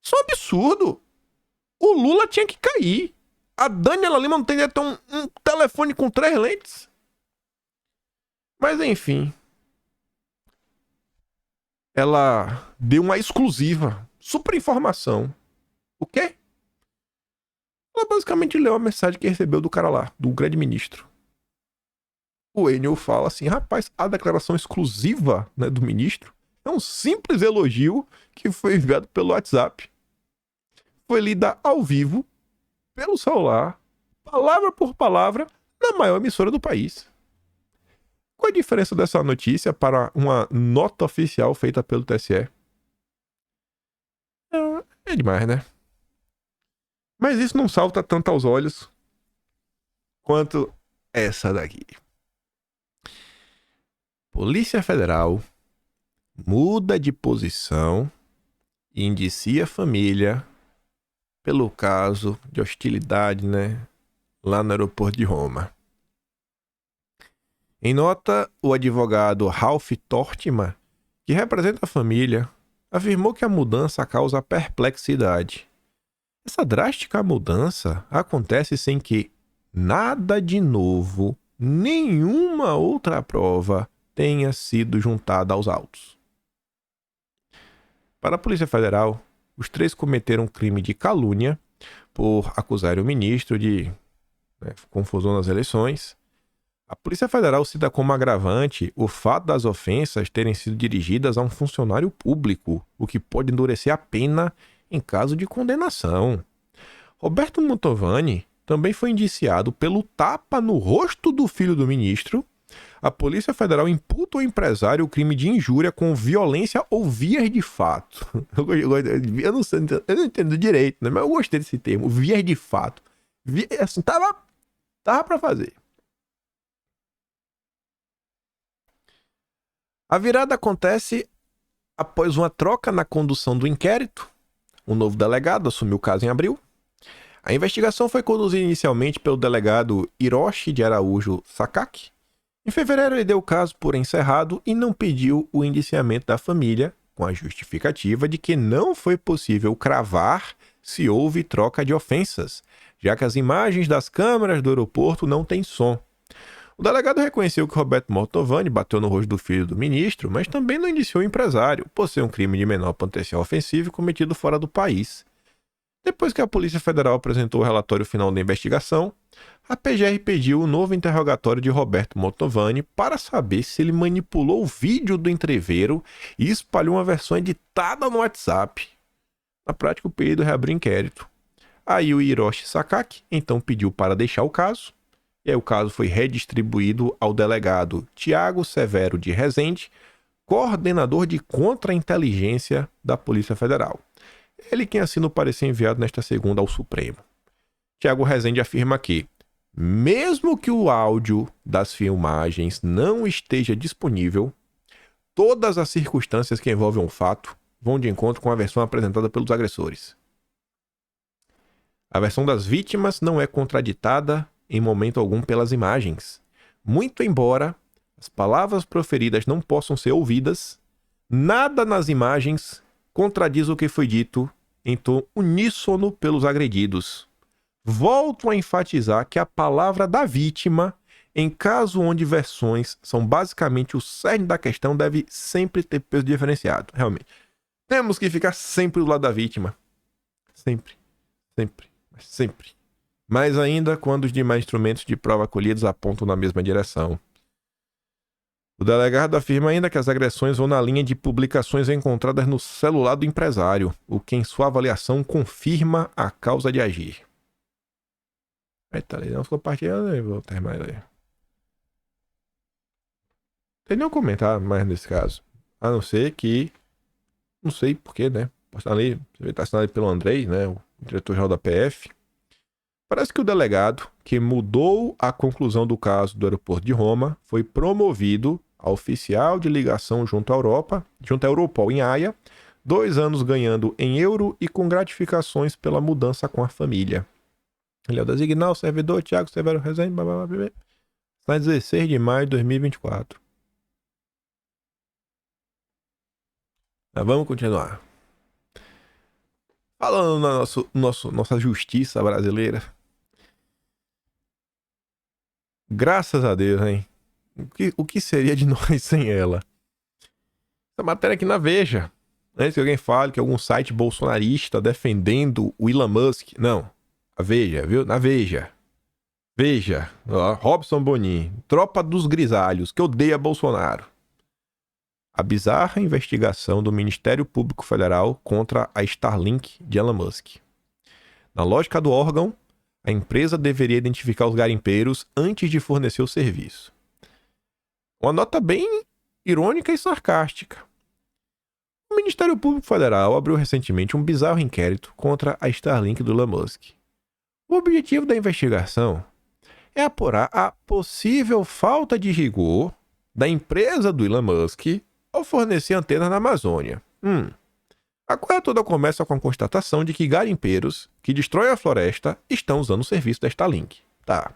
Isso é um absurdo. O Lula tinha que cair. A Daniela Lima não tem direito a um telefone com 3 lentes. Mas enfim, ela deu uma exclusiva, super informação. O quê? Ela basicamente leu a mensagem que recebeu do cara lá, do grande ministro. O Enio fala assim, rapaz, a declaração exclusiva, né, do ministro é um simples elogio que foi enviado pelo WhatsApp. Foi lida ao vivo, pelo celular, palavra por palavra, na maior emissora do país. Qual a diferença dessa notícia para uma nota oficial feita pelo TSE? É demais, né? Mas isso não salta tanto aos olhos quanto essa daqui. Polícia Federal muda de posição e indicia a família pelo caso de hostilidade, né, lá no aeroporto de Roma. Em nota, o advogado Ralph Tortman, que representa a família, afirmou que a mudança causa perplexidade. Essa drástica mudança acontece sem que nada de novo, nenhuma outra prova tenha sido juntada aos autos. Para a Polícia Federal, os três cometeram um crime de calúnia por acusarem o ministro de confusão nas eleições. A Polícia Federal cita como agravante o fato das ofensas terem sido dirigidas a um funcionário público, o que pode endurecer a pena em caso de condenação. Roberto Mantovani também foi indiciado pelo tapa no rosto do filho do ministro. A Polícia Federal imputa ao empresário o crime de injúria com violência ou vias de fato. Eu não sei, eu não entendo direito, né? Mas eu gostei desse termo, vias de fato. Assim, tava pra fazer. A virada acontece após uma troca na condução do inquérito. Um novo delegado assumiu o caso em abril. A investigação foi conduzida inicialmente pelo delegado Hiroshi de Araújo Sakaki. Em fevereiro, ele deu o caso por encerrado e não pediu o indiciamento da família, com a justificativa de que não foi possível cravar se houve troca de ofensas, já que as imagens das câmeras do aeroporto não têm som. O delegado reconheceu que Roberto Mantovani bateu no rosto do filho do ministro, mas também não indiciou o empresário, por ser um crime de menor potencial ofensivo cometido fora do país. Depois que a Polícia Federal apresentou o relatório final da investigação, a PGR pediu o novo interrogatório de Roberto Mantovani para saber se ele manipulou o vídeo do entreveiro e espalhou uma versão editada no WhatsApp. Na prática, o pedido reabriu inquérito. Aí o Hiroshi Sakaki então pediu para deixar o caso, e aí o caso foi redistribuído ao delegado Tiago Severo de Rezende, coordenador de contra-inteligência da Polícia Federal. Ele quem assina o parecer enviado nesta segunda ao Supremo. Tiago Rezende afirma que, mesmo que o áudio das filmagens não esteja disponível, todas as circunstâncias que envolvem um fato vão de encontro com a versão apresentada pelos agressores. A versão das vítimas não é contraditada em momento algum pelas imagens. Muito embora as palavras proferidas não possam ser ouvidas, nada nas imagens contradiz o que foi dito em tom uníssono pelos agredidos. Volto a enfatizar que a palavra da vítima, em caso onde versões são basicamente o cerne da questão, deve sempre ter peso diferenciado. Realmente. Temos que ficar sempre do lado da vítima. Sempre. Sempre. Sempre. Mais ainda quando os demais instrumentos de prova colhidos apontam na mesma direção. O delegado afirma ainda que as agressões vão na linha de publicações encontradas no celular do empresário, o que em sua avaliação confirma a causa de agir. Eita, não compartilhando aí, vou terminar aí. Tem nenhum comentário mais nesse caso. A não ser que, não sei porquê, né? Ali, está assinado pelo Andrei, né? O diretor-geral da PF. Parece que o delegado, que mudou a conclusão do caso do aeroporto de Roma, foi promovido a oficial de ligação junto à Europol em Haia, 2 anos ganhando em euro e com gratificações pela mudança com a família. Ele é o designado servidor Tiago Severo Rezende, na 16 de maio de 2024. Mas vamos continuar. Falando na nossa justiça brasileira. Graças a Deus, hein? O que seria de nós sem ela? Essa matéria aqui na Veja. Antes que alguém fale que algum site bolsonarista defendendo o Elon Musk. Não. A Veja, viu? Na Veja. Veja. Ó, Robson Bonin. Tropa dos grisalhos, que odeia Bolsonaro. A bizarra investigação do Ministério Público Federal contra a Starlink de Elon Musk. Na lógica do órgão, a empresa deveria identificar os garimpeiros antes de fornecer o serviço. Uma nota bem irônica e sarcástica. O Ministério Público Federal abriu recentemente um bizarro inquérito contra a Starlink do Elon Musk. O objetivo da investigação é apurar a possível falta de rigor da empresa do Elon Musk ao fornecer antenas na Amazônia. A coisa toda começa com a constatação de que garimpeiros que destroem a floresta estão usando o serviço da Starlink. Tá.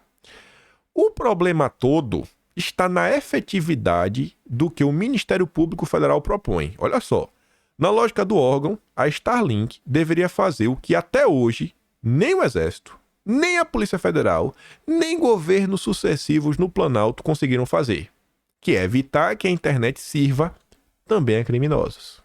O problema todo está na efetividade do que o Ministério Público Federal propõe. Olha só. Na lógica do órgão, a Starlink deveria fazer o que até hoje nem o Exército, nem a Polícia Federal, nem governos sucessivos no Planalto conseguiram fazer, que é evitar que a internet sirva também a criminosos.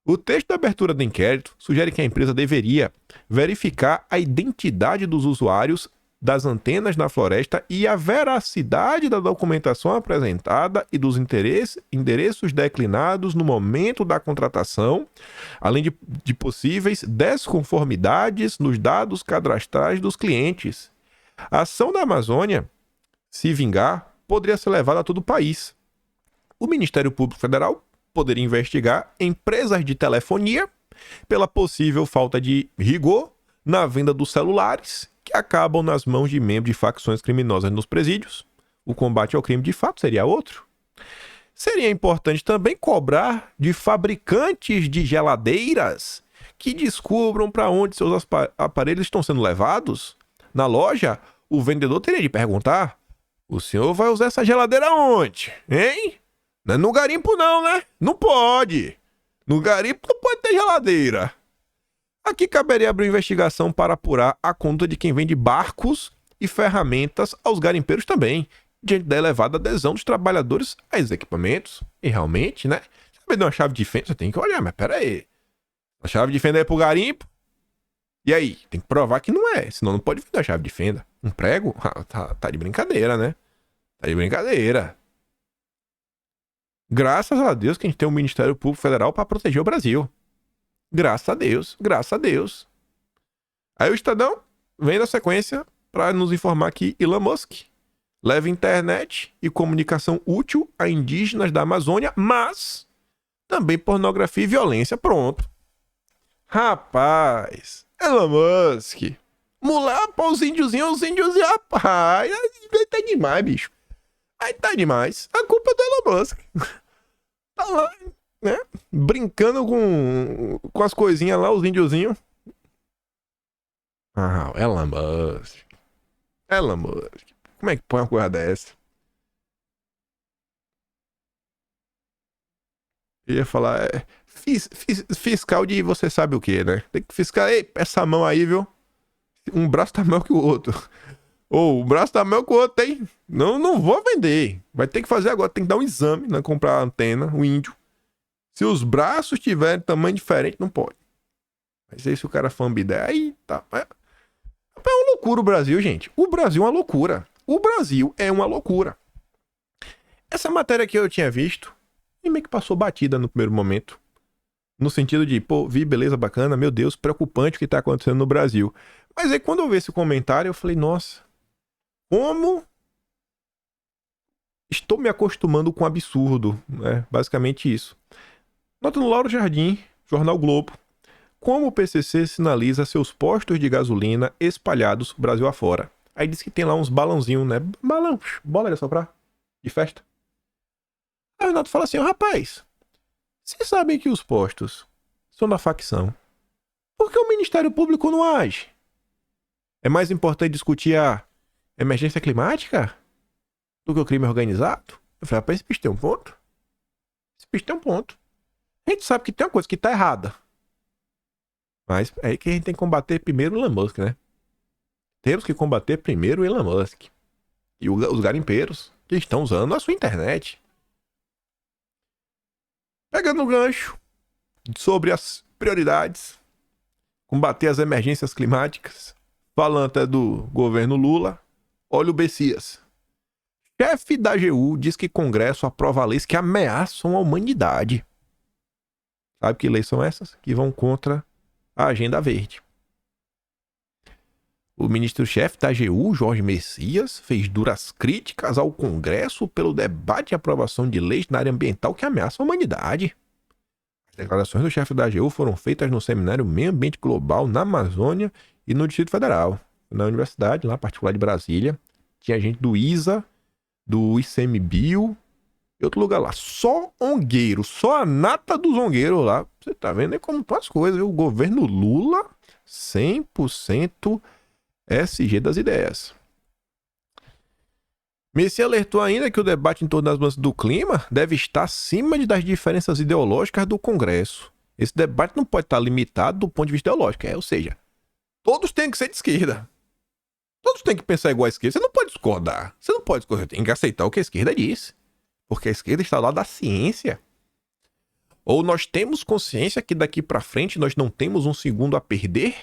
O texto da abertura do inquérito sugere que a empresa deveria verificar a identidade dos usuários das antenas na floresta e a veracidade da documentação apresentada e dos endereços declinados no momento da contratação, além de possíveis desconformidades nos dados cadastrais dos clientes. A ação da Amazônia, se vingar, poderia ser levada a todo o país. O Ministério Público Federal poderia investigar empresas de telefonia pela possível falta de rigor na venda dos celulares que acabam nas mãos de membros de facções criminosas nos presídios. O combate ao crime de fato seria outro. Seria importante também cobrar de fabricantes de geladeiras que descubram para onde seus aparelhos estão sendo levados. Na loja, o vendedor teria de perguntar: o senhor vai usar essa geladeira onde? Hein? Não é no garimpo não, né? Não pode. No garimpo não pode ter geladeira. Aqui caberia abrir investigação para apurar a conta de quem vende barcos e ferramentas aos garimpeiros também, diante da elevada adesão dos trabalhadores a esses equipamentos. E realmente, né? Se você vender uma chave de fenda, você tem que olhar, mas pera aí. A chave de fenda é pro garimpo? E aí? Tem que provar que não é, senão não pode vender a chave de fenda. Um prego? Tá de brincadeira, né? Tá de brincadeira. Graças a Deus que a gente tem um Ministério Público Federal para proteger o Brasil. Graças a Deus, graças a Deus. Aí o Estadão vem na sequência para nos informar que Elon Musk leva internet e comunicação útil a indígenas da Amazônia, mas também pornografia e violência. Pronto. Rapaz, Elon Musk. Mulher para os índiozinhos, rapaz. Aí tá demais, bicho. Aí tá demais. A culpa é do Elon Musk. Tá lá, né? Brincando com as coisinhas lá, os índiozinhos. Elon Musk. Elon Musk. Como é que põe uma coisa dessa? Eu ia falar, fiscal de você sabe o que, né? Tem que fiscal, ei, essa mão aí, viu? Um braço tá maior que o outro. Ou o braço tá maior que o outro, hein? Não vou vender. Vai ter que fazer agora, tem que dar um exame, né? Comprar a antena, o índio. Se os braços tiverem tamanho diferente, não pode. Mas aí se o cara for ambidestro, aí tá. É uma loucura o Brasil, gente. O Brasil é uma loucura. O Brasil é uma loucura. Essa matéria que eu tinha visto, e meio que passou batida no primeiro momento. No sentido de, pô, vi, beleza, bacana, meu Deus, preocupante o que tá acontecendo no Brasil. Mas aí quando eu vi esse comentário, eu falei, nossa, como estou me acostumando com o absurdo, né? Basicamente isso. Nota no Lauro Jardim, Jornal Globo. Como o PCC sinaliza seus postos de gasolina espalhados Brasil afora. Aí diz que tem lá uns balãozinhos, né? Balão, bola de soprar, de festa. Aí o Renato fala assim, rapaz, vocês sabem que os postos são da facção. Por que o Ministério Público não age? É mais importante discutir a emergência climática do que o crime organizado? Eu falei, rapaz, esse bicho tem um ponto. Esse bicho tem um ponto. A gente sabe que tem uma coisa que tá errada. Mas é aí que a gente tem que combater primeiro o Elon Musk, né? Temos que combater primeiro o Elon Musk. E os garimpeiros que estão usando a sua internet. Pegando o gancho sobre as prioridades, combater as emergências climáticas, falando até do governo Lula, olha o Bessias. Chefe da AGU diz que Congresso aprova leis que ameaçam a humanidade. Sabe que leis são essas? Que vão contra a Agenda Verde. O ministro-chefe da AGU, Jorge Messias, fez duras críticas ao Congresso pelo debate e aprovação de leis na área ambiental que ameaçam a humanidade. As declarações do chefe da AGU foram feitas no seminário Meio Ambiente Global na Amazônia e no Distrito Federal. Na universidade, lá particular de Brasília, tinha gente do ISA, do ICMBio e outro lugar lá. Só ongueiro, só a nata dos ongueiros lá. Você tá vendo aí como estão as coisas, viu? O governo Lula, 100% SG das ideias. Messi alertou ainda que o debate em torno das mudanças do clima deve estar acima das diferenças ideológicas do Congresso. Esse debate não pode estar limitado do ponto de vista ideológico, ou seja, todos têm que ser de esquerda. Todos têm que pensar igual à esquerda. Você não pode discordar. Você não pode discordar. Tem que aceitar o que a esquerda diz. Porque a esquerda está lá da ciência. Ou nós temos consciência que daqui para frente nós não temos um segundo a perder,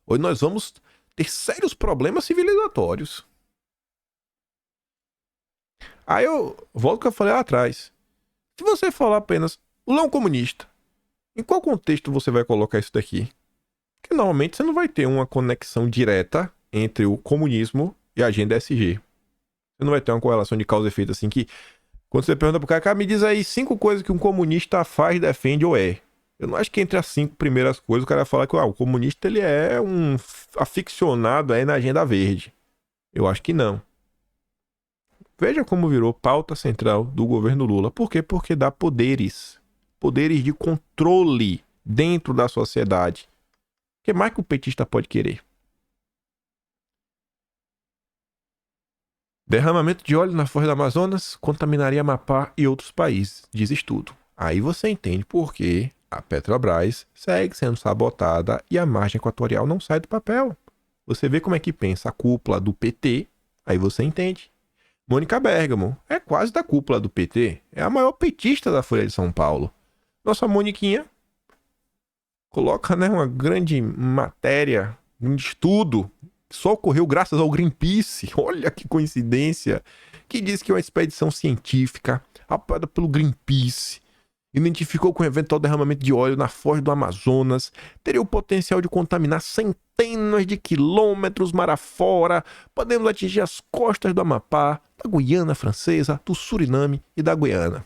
ou nós vamos ter sérios problemas civilizatórios. Aí eu volto ao que eu falei lá atrás. Se você falar apenas, o Lula é um comunista, em qual contexto você vai colocar isso daqui? Porque normalmente você não vai ter uma conexão direta entre o comunismo e a agenda SG. Você não vai ter uma correlação de causa e efeito assim que, quando você pergunta pro cara, me diz aí 5 coisas que um comunista faz, defende ou é. Eu não acho que entre as 5 primeiras coisas o cara fala que o comunista ele é um aficionado aí na agenda verde. Eu acho que não. Veja como virou pauta central do governo Lula. Por quê? Porque dá poderes. Poderes de controle dentro da sociedade. O que mais que o petista pode querer? Derramamento de óleo na foz do Amazonas contaminaria Amapá e outros países, diz estudo. Aí você entende por que a Petrobras segue sendo sabotada e a margem equatorial não sai do papel. Você vê como é que pensa a cúpula do PT, aí você entende. Mônica Bergamo é quase da cúpula do PT, é a maior petista da Folha de São Paulo. Nossa Moniquinha coloca, uma grande matéria, um estudo que só ocorreu graças ao Greenpeace. Olha que coincidência. Que diz que uma expedição científica apoiada pelo Greenpeace identificou que um eventual derramamento de óleo na foz do Amazonas teria o potencial de contaminar centenas de quilômetros mar afora, podendo atingir as costas do Amapá, da Guiana Francesa, do Suriname e da Guiana.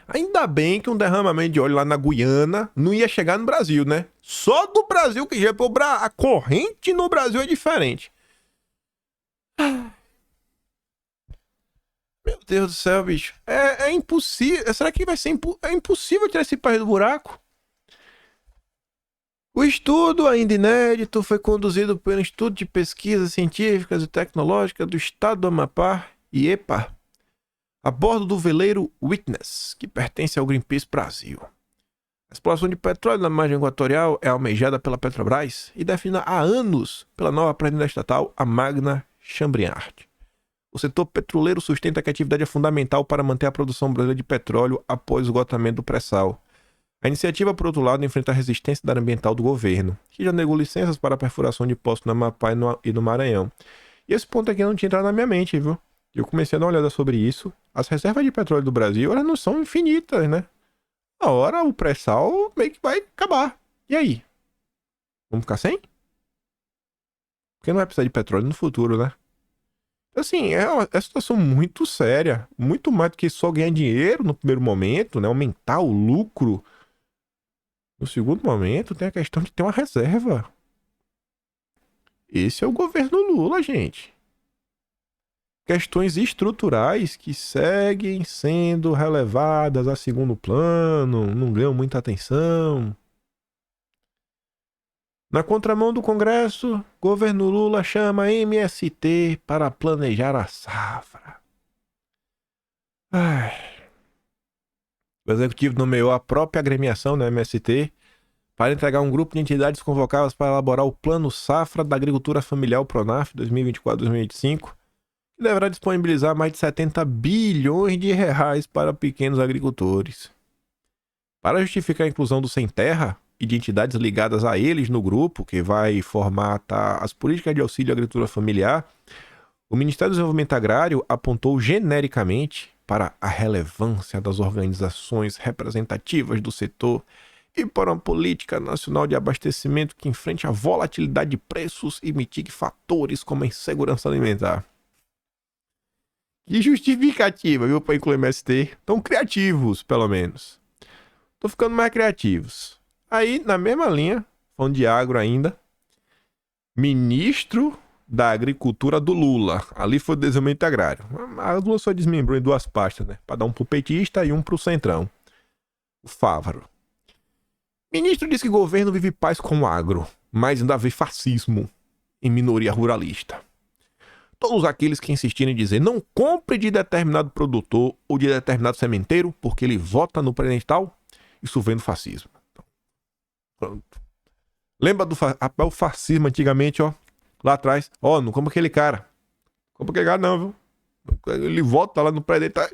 Ainda bem que um derramamento de óleo lá na Guiana não ia chegar no Brasil, né? Só do Brasil que já a corrente no Brasil é diferente. Meu Deus do céu, bicho. É impossível. Será que vai ser impossível tirar esse país do buraco? O estudo, ainda inédito, foi conduzido pelo Instituto de Pesquisas Científicas e Tecnológicas do Estado do Amapá, IEPA, a bordo do veleiro Witness, que pertence ao Greenpeace Brasil. A exploração de petróleo na margem equatorial é almejada pela Petrobras e definida há anos pela nova presidente estatal, a Magna Chambriard. O setor petroleiro sustenta que a atividade é fundamental para manter a produção brasileira de petróleo após o esgotamento do pré-sal. A iniciativa, por outro lado, enfrenta a resistência da área ambiental do governo, que já negou licenças para a perfuração de poços no Amapá e no Maranhão. E esse ponto aqui não tinha entrado na minha mente, viu? Eu comecei a dar uma olhada sobre isso. As reservas de petróleo do Brasil, elas não são infinitas, né? Na hora, o pré-sal meio que vai acabar. E aí? Vamos ficar sem? Porque não vai precisar de petróleo no futuro, né? Assim, é uma situação muito séria. Muito mais do que só ganhar dinheiro no primeiro momento, né? Aumentar o lucro. No segundo momento, tem a questão de ter uma reserva. Esse é o governo Lula, gente. Questões estruturais que seguem sendo relevadas a segundo plano, não ganham muita atenção. Na contramão do Congresso, governo Lula chama MST para planejar a safra. O executivo nomeou a própria agremiação da MST para entregar um grupo de entidades convocadas para elaborar o Plano Safra da Agricultura Familiar, o PRONAF, 2024-2025, que deverá disponibilizar mais de 70 bilhões de reais para pequenos agricultores. Para justificar a inclusão do Sem Terra e de entidades ligadas a eles no grupo, que vai formatar as políticas de auxílio à agricultura familiar, o Ministério do Desenvolvimento Agrário apontou genericamente para a relevância das organizações representativas do setor e para uma política nacional de abastecimento que enfrente a volatilidade de preços e mitigue fatores como a insegurança alimentar. Que justificativa, viu, para incluir MST? Tão criativos, pelo menos. Tô ficando mais criativos. Aí, na mesma linha, falando de agro ainda, ministro da Agricultura do Lula. Ali foi o desenvolvimento agrário. A Lula só desmembrou em duas pastas, né? Para dar um pro petista e um pro centrão. O Fávaro. Ministro diz que o governo vive paz com o agro, mas ainda vê fascismo em minoria ruralista. Todos aqueles que insistirem em dizer não compre de determinado produtor ou de determinado sementeiro porque ele vota no pré-natal, isso vem do fascismo. Pronto. Lembra do o fascismo antigamente, ó? Lá atrás. Ó, não compra aquele cara. Compra aquele cara não, viu? Ele vota lá no pré-natal.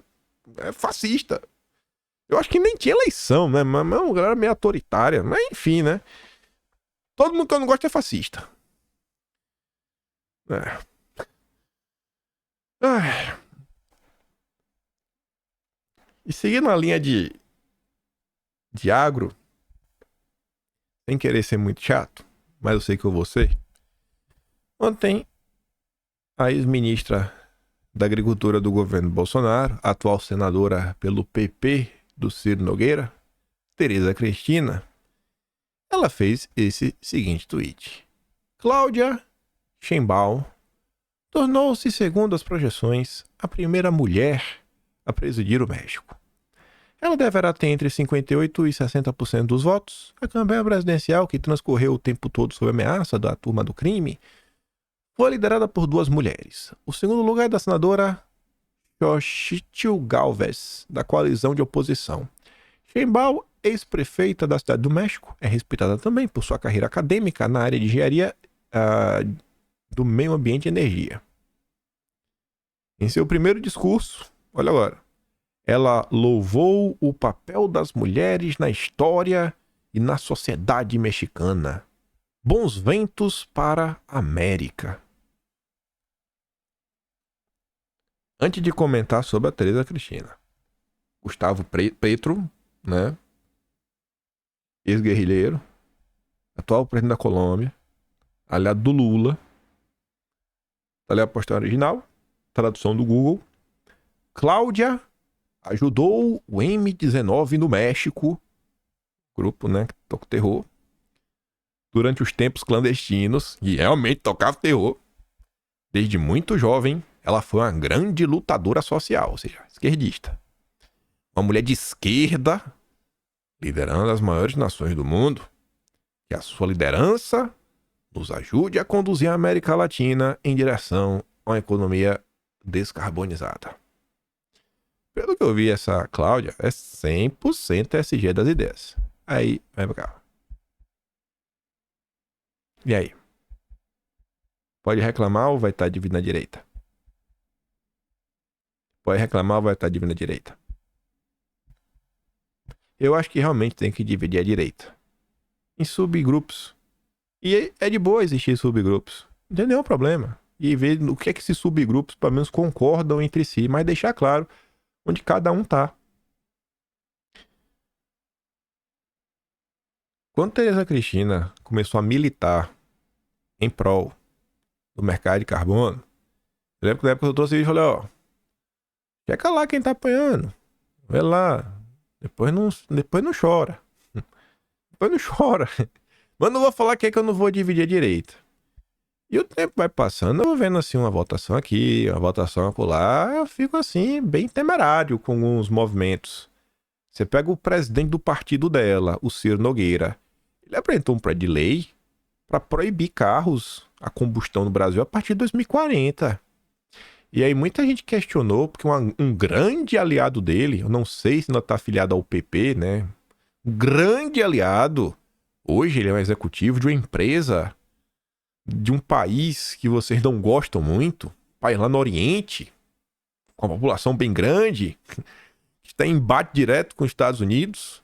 É fascista. Eu acho que nem tinha eleição, né? Mas é uma galera meio autoritária. Mas enfim, né? Todo mundo que eu não gosto é fascista. E seguindo a linha de agro, sem querer ser muito chato, mas eu sei que eu vou ser. Ontem, a ex-ministra da Agricultura do governo Bolsonaro, atual senadora pelo PP do Ciro Nogueira, Tereza Cristina, ela fez esse seguinte tweet. Cláudia Sheinbaum tornou-se, segundo as projeções, a primeira mulher a presidir o México. Ela deverá ter entre 58% e 60% dos votos. A campanha presidencial, que transcorreu o tempo todo sob ameaça da turma do crime, foi liderada por duas mulheres. O segundo lugar é da senadora Xochitl Gálvez, da coalizão de oposição. Sheinbaum, ex-prefeita da Cidade do México, é respeitada também por sua carreira acadêmica na área de engenharia do meio ambiente e energia. Em seu primeiro discurso, olha agora, ela louvou o papel das mulheres na história e na sociedade mexicana. Bons ventos para a América. Antes de comentar sobre a Tereza Cristina, Gustavo Petro, né? Ex-guerrilheiro, atual presidente da Colômbia, aliado do Lula. Tá ali a postagem original, tradução do Google. Cláudia ajudou o M19 no México, grupo, né, que toca terror, durante os tempos clandestinos, e realmente tocava terror. Desde muito jovem, ela foi uma grande lutadora social, ou seja, esquerdista. Uma mulher de esquerda, liderando as maiores nações do mundo. Que a sua liderança nos ajude a conduzir a América Latina em direção a uma economia descarbonizada. Pelo que eu vi, essa Cláudia é 100% SG das ideias. Aí, vai pra cá. E aí? Pode reclamar ou vai estar dividindo à direita? Pode reclamar ou vai estar dividindo à direita? Eu acho que realmente tem que dividir à direita. Em subgrupos. E é de boa existir subgrupos. Não tem nenhum problema. E ver o que é que esses subgrupos, pelo menos, concordam entre si. Mas deixar claro onde cada um tá. Quando Tereza Cristina começou a militar em prol do mercado de carbono, eu lembro que na época eu trouxe vídeo e falei, ó, checa lá quem tá apanhando. Vê lá. Depois não chora. Depois não chora. Mas não vou falar que é que eu não vou dividir a direita. E o tempo vai passando, eu vou vendo assim uma votação aqui, uma votação acolá, eu fico assim, bem temerário com alguns movimentos. Você pega o presidente do partido dela, o Ciro Nogueira. Ele apresentou um projeto de lei para proibir carros a combustão no Brasil a partir de 2040. E aí muita gente questionou, porque um grande aliado dele, eu não sei se ainda está afiliado ao PP, né? Um grande aliado, hoje ele é um executivo de uma empresa de um país que vocês não gostam muito, país lá no Oriente, com uma população bem grande, que está em embate direto com os Estados Unidos.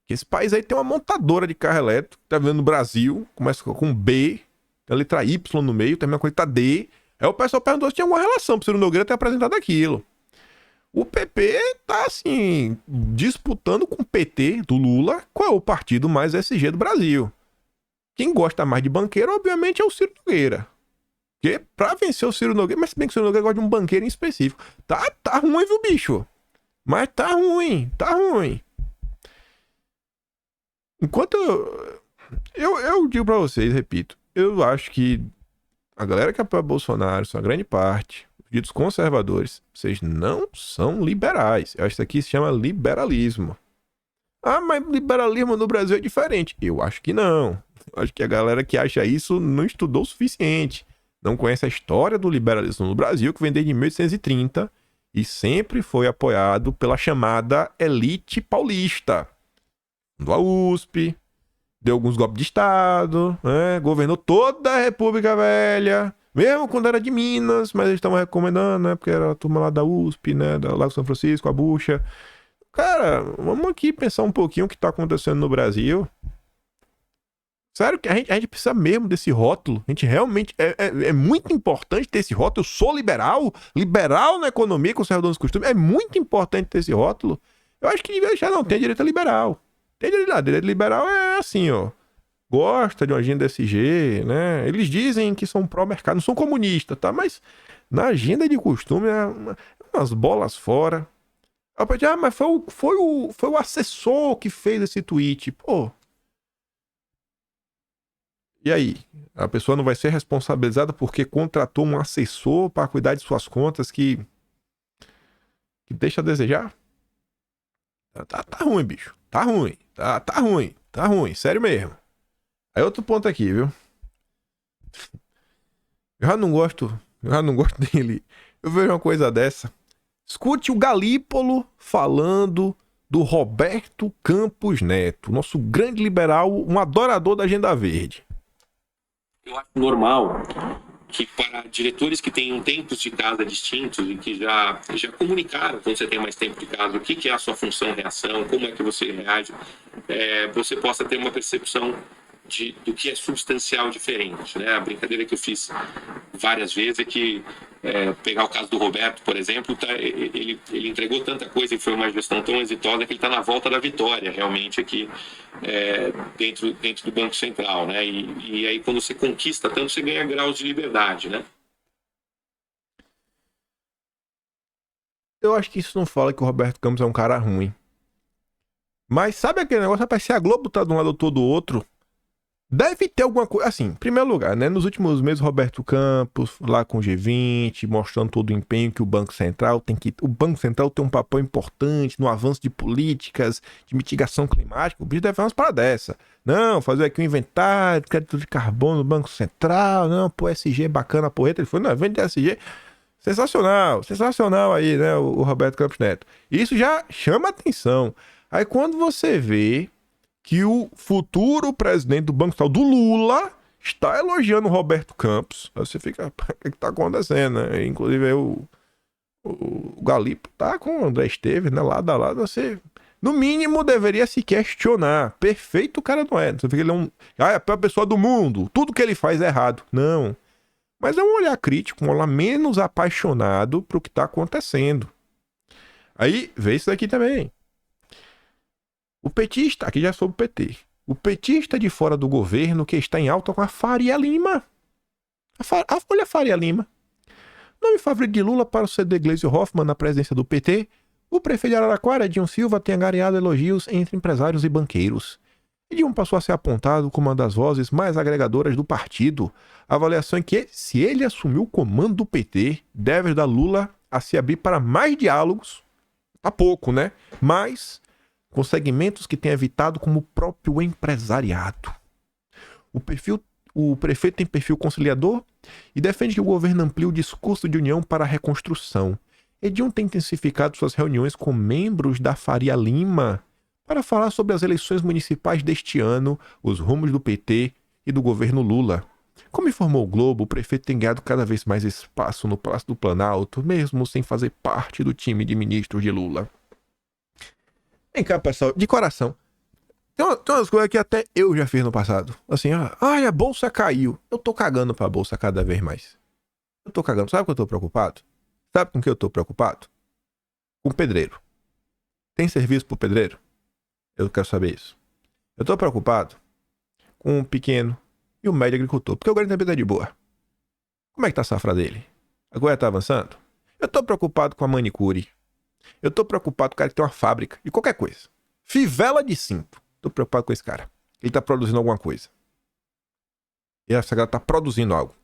Esse país aí tem uma montadora de carro elétrico, tá vendo no Brasil, começa com B, tem a letra Y no meio, termina com a letra D. Aí o pessoal perguntou se tinha alguma relação pro Ciro Nogueira ter apresentado aquilo. O PP tá, assim, disputando com o PT do Lula qual é o partido mais SG do Brasil. Quem gosta mais de banqueiro, obviamente, é o Ciro Nogueira. Porque pra vencer o Ciro Nogueira, mas se bem que o Ciro Nogueira gosta de um banqueiro em específico. Tá ruim, viu, bicho? Mas tá ruim. Enquanto eu digo pra vocês, repito, eu acho que a galera que apoia Bolsonaro, sua grande parte, os ditos conservadores, vocês não são liberais. Eu acho que isso aqui se chama liberalismo. Ah, mas liberalismo no Brasil é diferente. Eu acho que não. Eu acho que a galera que acha isso não estudou o suficiente. Não conhece a história do liberalismo no Brasil, que vem desde 1830 e sempre foi apoiado pela chamada elite paulista. Da USP, deu alguns golpes de Estado, né? Governou toda a República Velha, mesmo quando era de Minas, mas eles estavam recomendando, né? Porque era a turma lá da USP, né? Da Lago São Francisco, a Bucha. Cara, vamos aqui pensar um pouquinho o que tá acontecendo no Brasil. Sério que a gente precisa mesmo desse rótulo. A gente realmente... É muito importante ter esse rótulo. Eu sou liberal na economia, conservador nos costumes. É muito importante ter esse rótulo. Eu acho que já não tem direita liberal. Tem direita liberal é assim, ó. Gosta de uma agenda SG, né? Eles dizem que são pró-mercado, não são comunistas, tá? Mas na agenda de costume é umas bolas fora. Mas foi o assessor que fez esse tweet. Pô. E aí? A pessoa não vai ser responsabilizada porque contratou um assessor para cuidar de suas contas que deixa a desejar? Tá ruim, bicho. Tá ruim. Tá ruim. Sério mesmo. Aí outro ponto aqui, viu? Eu já não gosto dele. Eu vejo uma coisa dessa. Escute o Galípolo falando do Roberto Campos Neto, nosso grande liberal, um adorador da Agenda Verde. Eu acho normal que para diretores que tenham tempos de casa distintos e que já comunicaram, quando você tem mais tempo de casa, o que é a sua função, reação, como é que você reage, você possa ter uma percepção do que é substancial diferente, né? A brincadeira que eu fiz várias vezes é que pegar o caso do Roberto, por exemplo, ele entregou tanta coisa e foi uma gestão tão exitosa que ele está na volta da vitória realmente aqui dentro do Banco Central, né? E aí quando você conquista tanto, você ganha graus de liberdade, né? Eu acho que isso não fala que o Roberto Campos é um cara ruim. Mas sabe aquele negócio, rapaz, se a Globo tá de um lado ou todo do outro, deve ter alguma coisa, assim, em primeiro lugar, né? Nos últimos meses, Roberto Campos, lá com o G20, mostrando todo o empenho que o Banco Central tem que... O Banco Central tem um papel importante no avanço de políticas de mitigação climática. O bicho deve fazer umas paradas dessa. Não, fazer aqui um inventário de crédito de carbono no Banco Central. Não, pô, SG bacana, porreta. Ele foi no evento de SG. Sensacional aí, né? O Roberto Campos Neto. Isso já chama atenção. Aí quando você vê que o futuro presidente do Banco Central, do Lula, está elogiando o Roberto Campos, aí você fica, o que está acontecendo, né? Inclusive aí o Galipo tá com o André Esteves, né? Lado a lado, você, no mínimo, deveria se questionar. Perfeito o cara não é. Você fica, ele é a pior pessoa do mundo, tudo que ele faz é errado. Não. Mas é um olhar crítico, um olhar menos apaixonado pro que está acontecendo. Aí, vê isso daqui também. O petista, aqui já é sobre o PT. O petista de fora do governo que está em alta com a Faria Lima. Olha a Faria Lima. Nome favorito de Lula para suceder Gleisi Hoffmann na presidência do PT, o prefeito de Araraquara, Edinho Silva, tem angariado elogios entre empresários e banqueiros. Edinho passou a ser apontado como uma das vozes mais agregadoras do partido. A avaliação é que, se ele assumir o comando do PT, deve ajudar Lula a se abrir para mais diálogos. Tá pouco, né? Mas com segmentos que tem evitado como o próprio empresariado. O prefeito tem perfil conciliador e defende que o governo amplie o discurso de união para a reconstrução. Edinho tem intensificado suas reuniões com membros da Faria Lima para falar sobre as eleições municipais deste ano, os rumos do PT e do governo Lula. Como informou o Globo, o prefeito tem ganhado cada vez mais espaço no Palácio do Planalto, mesmo sem fazer parte do time de ministros de Lula. Vem cá, pessoal, de coração. Tem umas coisas que até eu já fiz no passado. Assim, a bolsa caiu. Eu tô cagando pra bolsa cada vez mais. Eu tô cagando. Sabe com que eu tô preocupado? Sabe com que eu tô preocupado? Com o pedreiro. Tem serviço pro pedreiro? Eu quero saber isso. Eu tô preocupado com o pequeno e o médio agricultor, porque o grande também tá de boa. Como é que tá a safra dele? A Goiás tá avançando? Eu tô preocupado com a manicure. Eu tô preocupado com o cara que tem uma fábrica de qualquer coisa. Fivela de cinto. Tô preocupado com esse cara. Ele tá produzindo alguma coisa. E essa galera tá produzindo algo.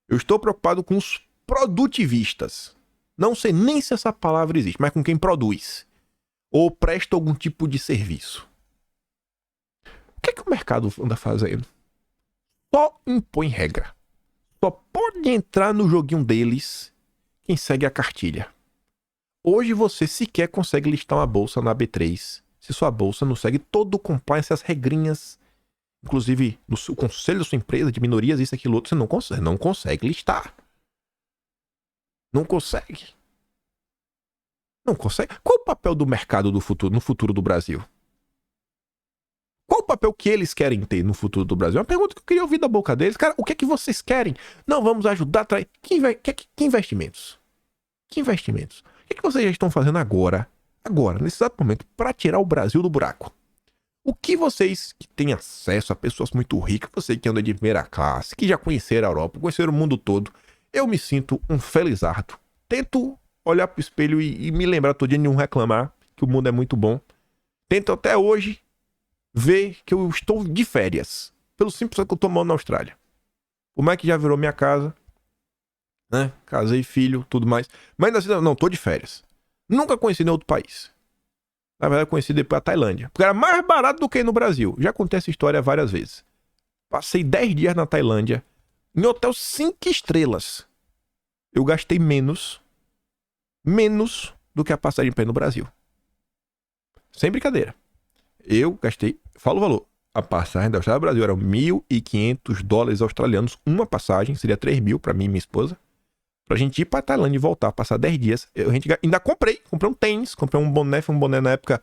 Eu estou preocupado com os produtivistas. Não sei nem se essa palavra existe, mas com quem produz. Ou presta algum tipo de serviço. O que é que o mercado anda fazendo? Só impõe regra. Só pode entrar no joguinho deles quem segue a cartilha. Hoje você sequer consegue listar uma bolsa na B3 se sua bolsa não segue todo o compliance, as regrinhas, inclusive no conselho da sua empresa, de minorias, isso, aquilo, outro, você não consegue listar. Não consegue. Não consegue. Qual o papel do mercado no futuro do Brasil? Qual o papel que eles querem ter no futuro do Brasil? É uma pergunta que eu queria ouvir da boca deles. Cara, o que é que vocês querem? Não, vamos ajudar a atrair. Que investimentos? Que investimentos? O que é que vocês já estão fazendo agora, nesse exato momento, para tirar o Brasil do buraco? O que vocês que têm acesso a pessoas muito ricas, você que anda de primeira classe, que já conheceram a Europa, conheceram o mundo todo, eu me sinto um felizardo. Tento olhar pro espelho e me lembrar todo dia de não reclamar, que o mundo é muito bom. Tento até hoje ver que eu estou de férias, pelo simples fato que eu tô morando na Austrália. O Mac já virou minha casa, né? Casei, filho, tudo mais. Mas ainda assim, não, tô de férias. Nunca conheci nenhum outro país. Na verdade, conheci depois a Tailândia. Porque era mais barato do que no Brasil. Já contei essa história várias vezes. Passei 10 dias na Tailândia, em hotel 5 estrelas. Eu gastei menos do que a passagem para ir no Brasil. Sem brincadeira. Eu gastei, falo o valor, a passagem da Austrália ao Brasil eram $1.500 australianos, uma passagem, seria 3 mil para mim e minha esposa, pra gente ir pra Tailândia e voltar, passar 10 dias. A gente ainda comprei um tênis, comprei um boné na época,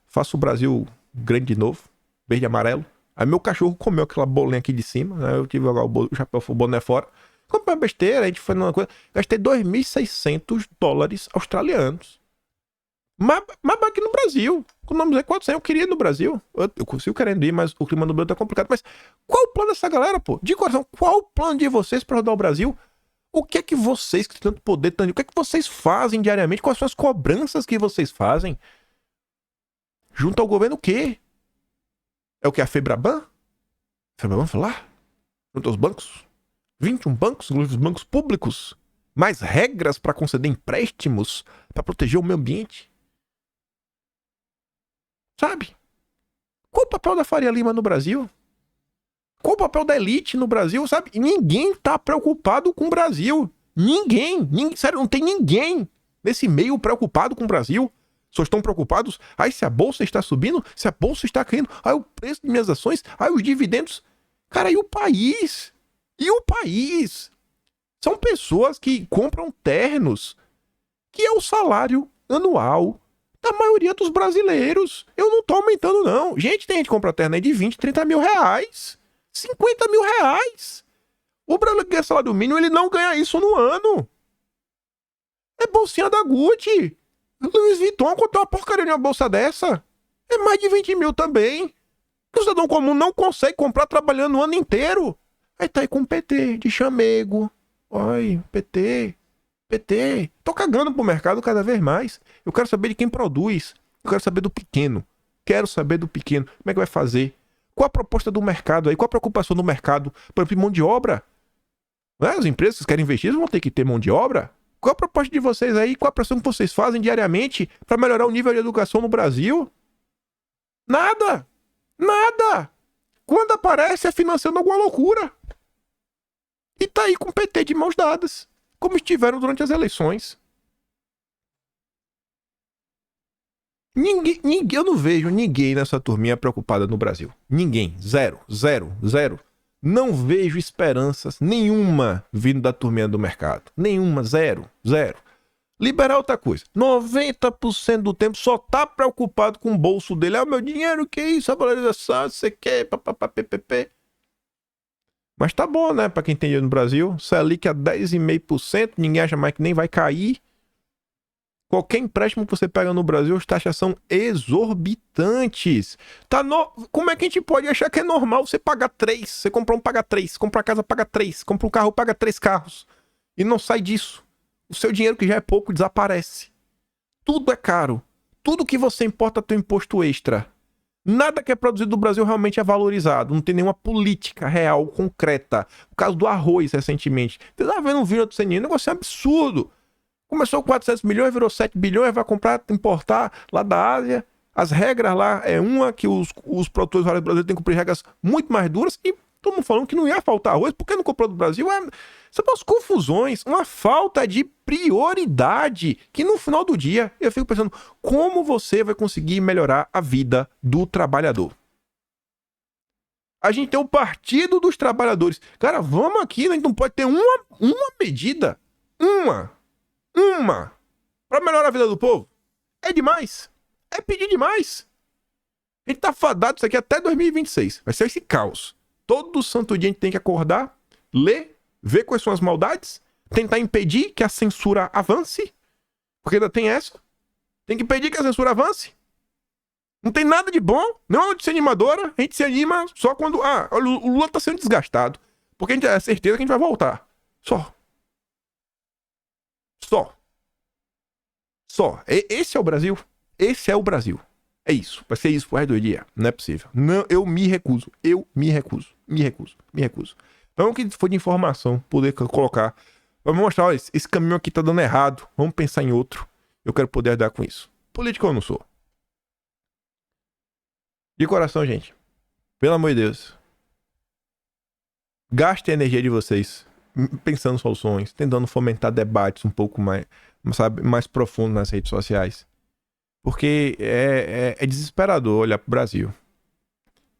faço o Brasil grande de novo, verde e amarelo. Aí meu cachorro comeu aquela bolinha aqui de cima, né? Eu tive o chapéu, o boné fora. Comprei uma besteira, a gente foi numa coisa, gastei $2.600 australianos. Mas aqui no Brasil, com o nome de 400, eu queria ir no Brasil. Eu consigo querendo ir, mas o clima no Brasil tá complicado. Mas qual o plano dessa galera, pô? De coração, qual o plano de vocês pra rodar o Brasil? O que é que vocês, que têm tanto poder, o que é que vocês fazem diariamente? Quais são as cobranças que vocês fazem? Junto ao governo o quê? É o que? A Febraban? A Febraban foi lá? Junto aos bancos? 21 bancos, inclusive os bancos públicos? Mais regras para conceder empréstimos? Para proteger o meio ambiente? Sabe? Qual o papel da Faria Lima no Brasil? Qual o papel da elite no Brasil, sabe? E ninguém tá preocupado com o Brasil. Ninguém. Sério, não tem ninguém nesse meio preocupado com o Brasil. Só estão preocupados, se a bolsa está subindo, se a bolsa está caindo, o preço de minhas ações, os dividendos. Cara, e o país? E o país? São pessoas que compram ternos, que é o salário anual da maioria dos brasileiros. Eu não tô aumentando, não. Gente, tem gente que compra terno aí de 20, 30 mil reais. 50 mil reais. O brasileiro que ganha salário mínimo, ele não ganha isso no ano. É bolsinha da Gucci. Louis Vuitton, quanto é uma porcaria de uma bolsa dessa? É mais de 20 mil também. O cidadão comum não consegue comprar trabalhando o ano inteiro. Aí tá aí com PT, de chamego. Ai, PT. Tô cagando pro mercado cada vez mais. Eu quero saber de quem produz. Eu quero saber do pequeno. Como é que vai fazer? Qual a proposta do mercado aí? Qual a preocupação do mercado? Por exemplo, mão de obra. As empresas que querem investir vão ter que ter mão de obra. Qual a proposta de vocês aí? Qual a pressão que vocês fazem diariamente para melhorar o nível de educação no Brasil? Nada! Quando aparece é financiando alguma loucura. E tá aí com o PT de mãos dadas, como estiveram durante as eleições. Eu não vejo ninguém nessa turminha preocupada no Brasil. Ninguém. Zero. Não vejo esperanças nenhuma vindo da turminha do mercado. Nenhuma, zero. Liberar outra coisa. 90% do tempo só tá preocupado com o bolso dele. O meu dinheiro, que isso? A valorização, você quer, papapá. Mas tá bom, né? Pra quem tem dinheiro no Brasil. Selic a 10,5%, ninguém acha mais que nem vai cair. Qualquer empréstimo que você pega no Brasil, as taxas são exorbitantes. Como é que a gente pode achar que é normal você pagar 3? Você compra paga 3. Compra a casa, paga 3. Compra um carro, paga 3 carros. E não sai disso. O seu dinheiro, que já é pouco, desaparece. Tudo é caro. Tudo que você importa tem um imposto extra. Nada que é produzido no Brasil realmente é valorizado. Não tem nenhuma política real, concreta. O caso do arroz, recentemente. Você tá vendo um vídeo do CNN? O negócio é absurdo. Começou com 400 milhões, virou 7 bilhões, vai comprar, importar lá da Ásia. As regras lá é uma que os produtores rurais brasileiros têm que cumprir regras muito mais duras. E todo mundo falando que não ia faltar arroz. Por que não comprou do Brasil? São umas confusões, uma falta de prioridade. Que no final do dia eu fico pensando, como você vai conseguir melhorar a vida do trabalhador? A gente tem o Partido dos Trabalhadores. Cara, vamos aqui, a gente não pode ter uma medida. Uma. Pra melhorar a vida do povo. É demais. É pedir demais. A gente tá fadado isso aqui até 2026. Vai ser esse caos. Todo santo dia a gente tem que acordar, ler, ver quais são as maldades, tentar impedir que a censura avance. Porque ainda tem essa. Tem que impedir que a censura avance. Não tem nada de bom. Não é de ser animadora. A gente se anima só quando... o Lula tá sendo desgastado. Porque a gente tem certeza que a gente vai voltar. Só. Esse é o Brasil. Esse é o Brasil. É isso. Vai ser isso pro resto do dia. Não é possível. Não, eu me recuso. Então, o que for de informação, poder colocar. Vamos mostrar, olha, esse caminho aqui tá dando errado. Vamos pensar em outro. Eu quero poder ajudar com isso. Político eu não sou. De coração, gente. Pelo amor de Deus. Gastem a energia de vocês pensando em soluções, tentando fomentar debates um pouco mais, sabe, mais profundos nas redes sociais. Porque é desesperador olhar pro Brasil.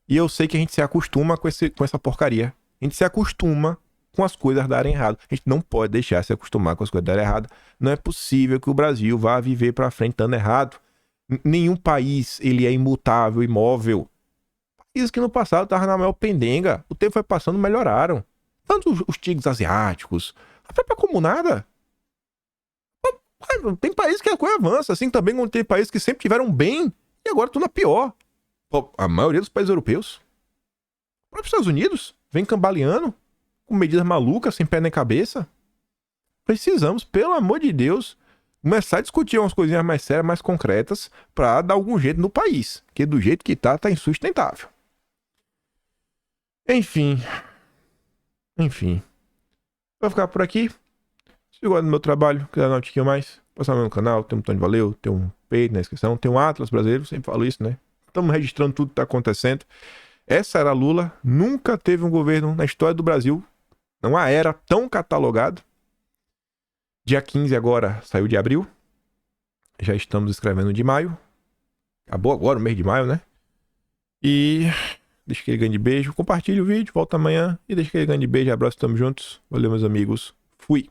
E eu sei que a gente se acostuma com essa porcaria. A gente se acostuma com as coisas darem errado. A gente não pode deixar se acostumar com as coisas darem errado. Não é possível que o Brasil vá viver pra frente dando errado. Nenhum país ele é imutável, imóvel. Países que no passado estavam na maior pendenga. O tempo foi passando, melhoraram. Tanto os tigres asiáticos, a própria comunada. Tem países que a coisa avança, assim também como tem países que sempre tiveram bem e agora estão na pior. A maioria dos países europeus. Os próprios Estados Unidos vem cambaleando, com medidas malucas, sem pé nem cabeça. Precisamos, pelo amor de Deus, começar a discutir umas coisinhas mais sérias, mais concretas, pra dar algum jeito no país. Porque do jeito que tá insustentável. Enfim. Vou ficar por aqui. Se gosta do meu trabalho, quiser dar um tiquinho mais, passar no meu canal, tem um botão de valeu, tem um peito na descrição, tem um Atlas brasileiro, sempre falo isso, né? Estamos registrando tudo que tá acontecendo. Essa era Lula, nunca teve um governo na história do Brasil, não há era tão catalogado. Dia 15 agora saiu de abril, já estamos escrevendo de maio, acabou agora o mês de maio, né? E deixa aquele grande beijo, compartilhe o vídeo, volta amanhã e deixa aquele grande beijo, abraço, tamo juntos, valeu meus amigos, fui!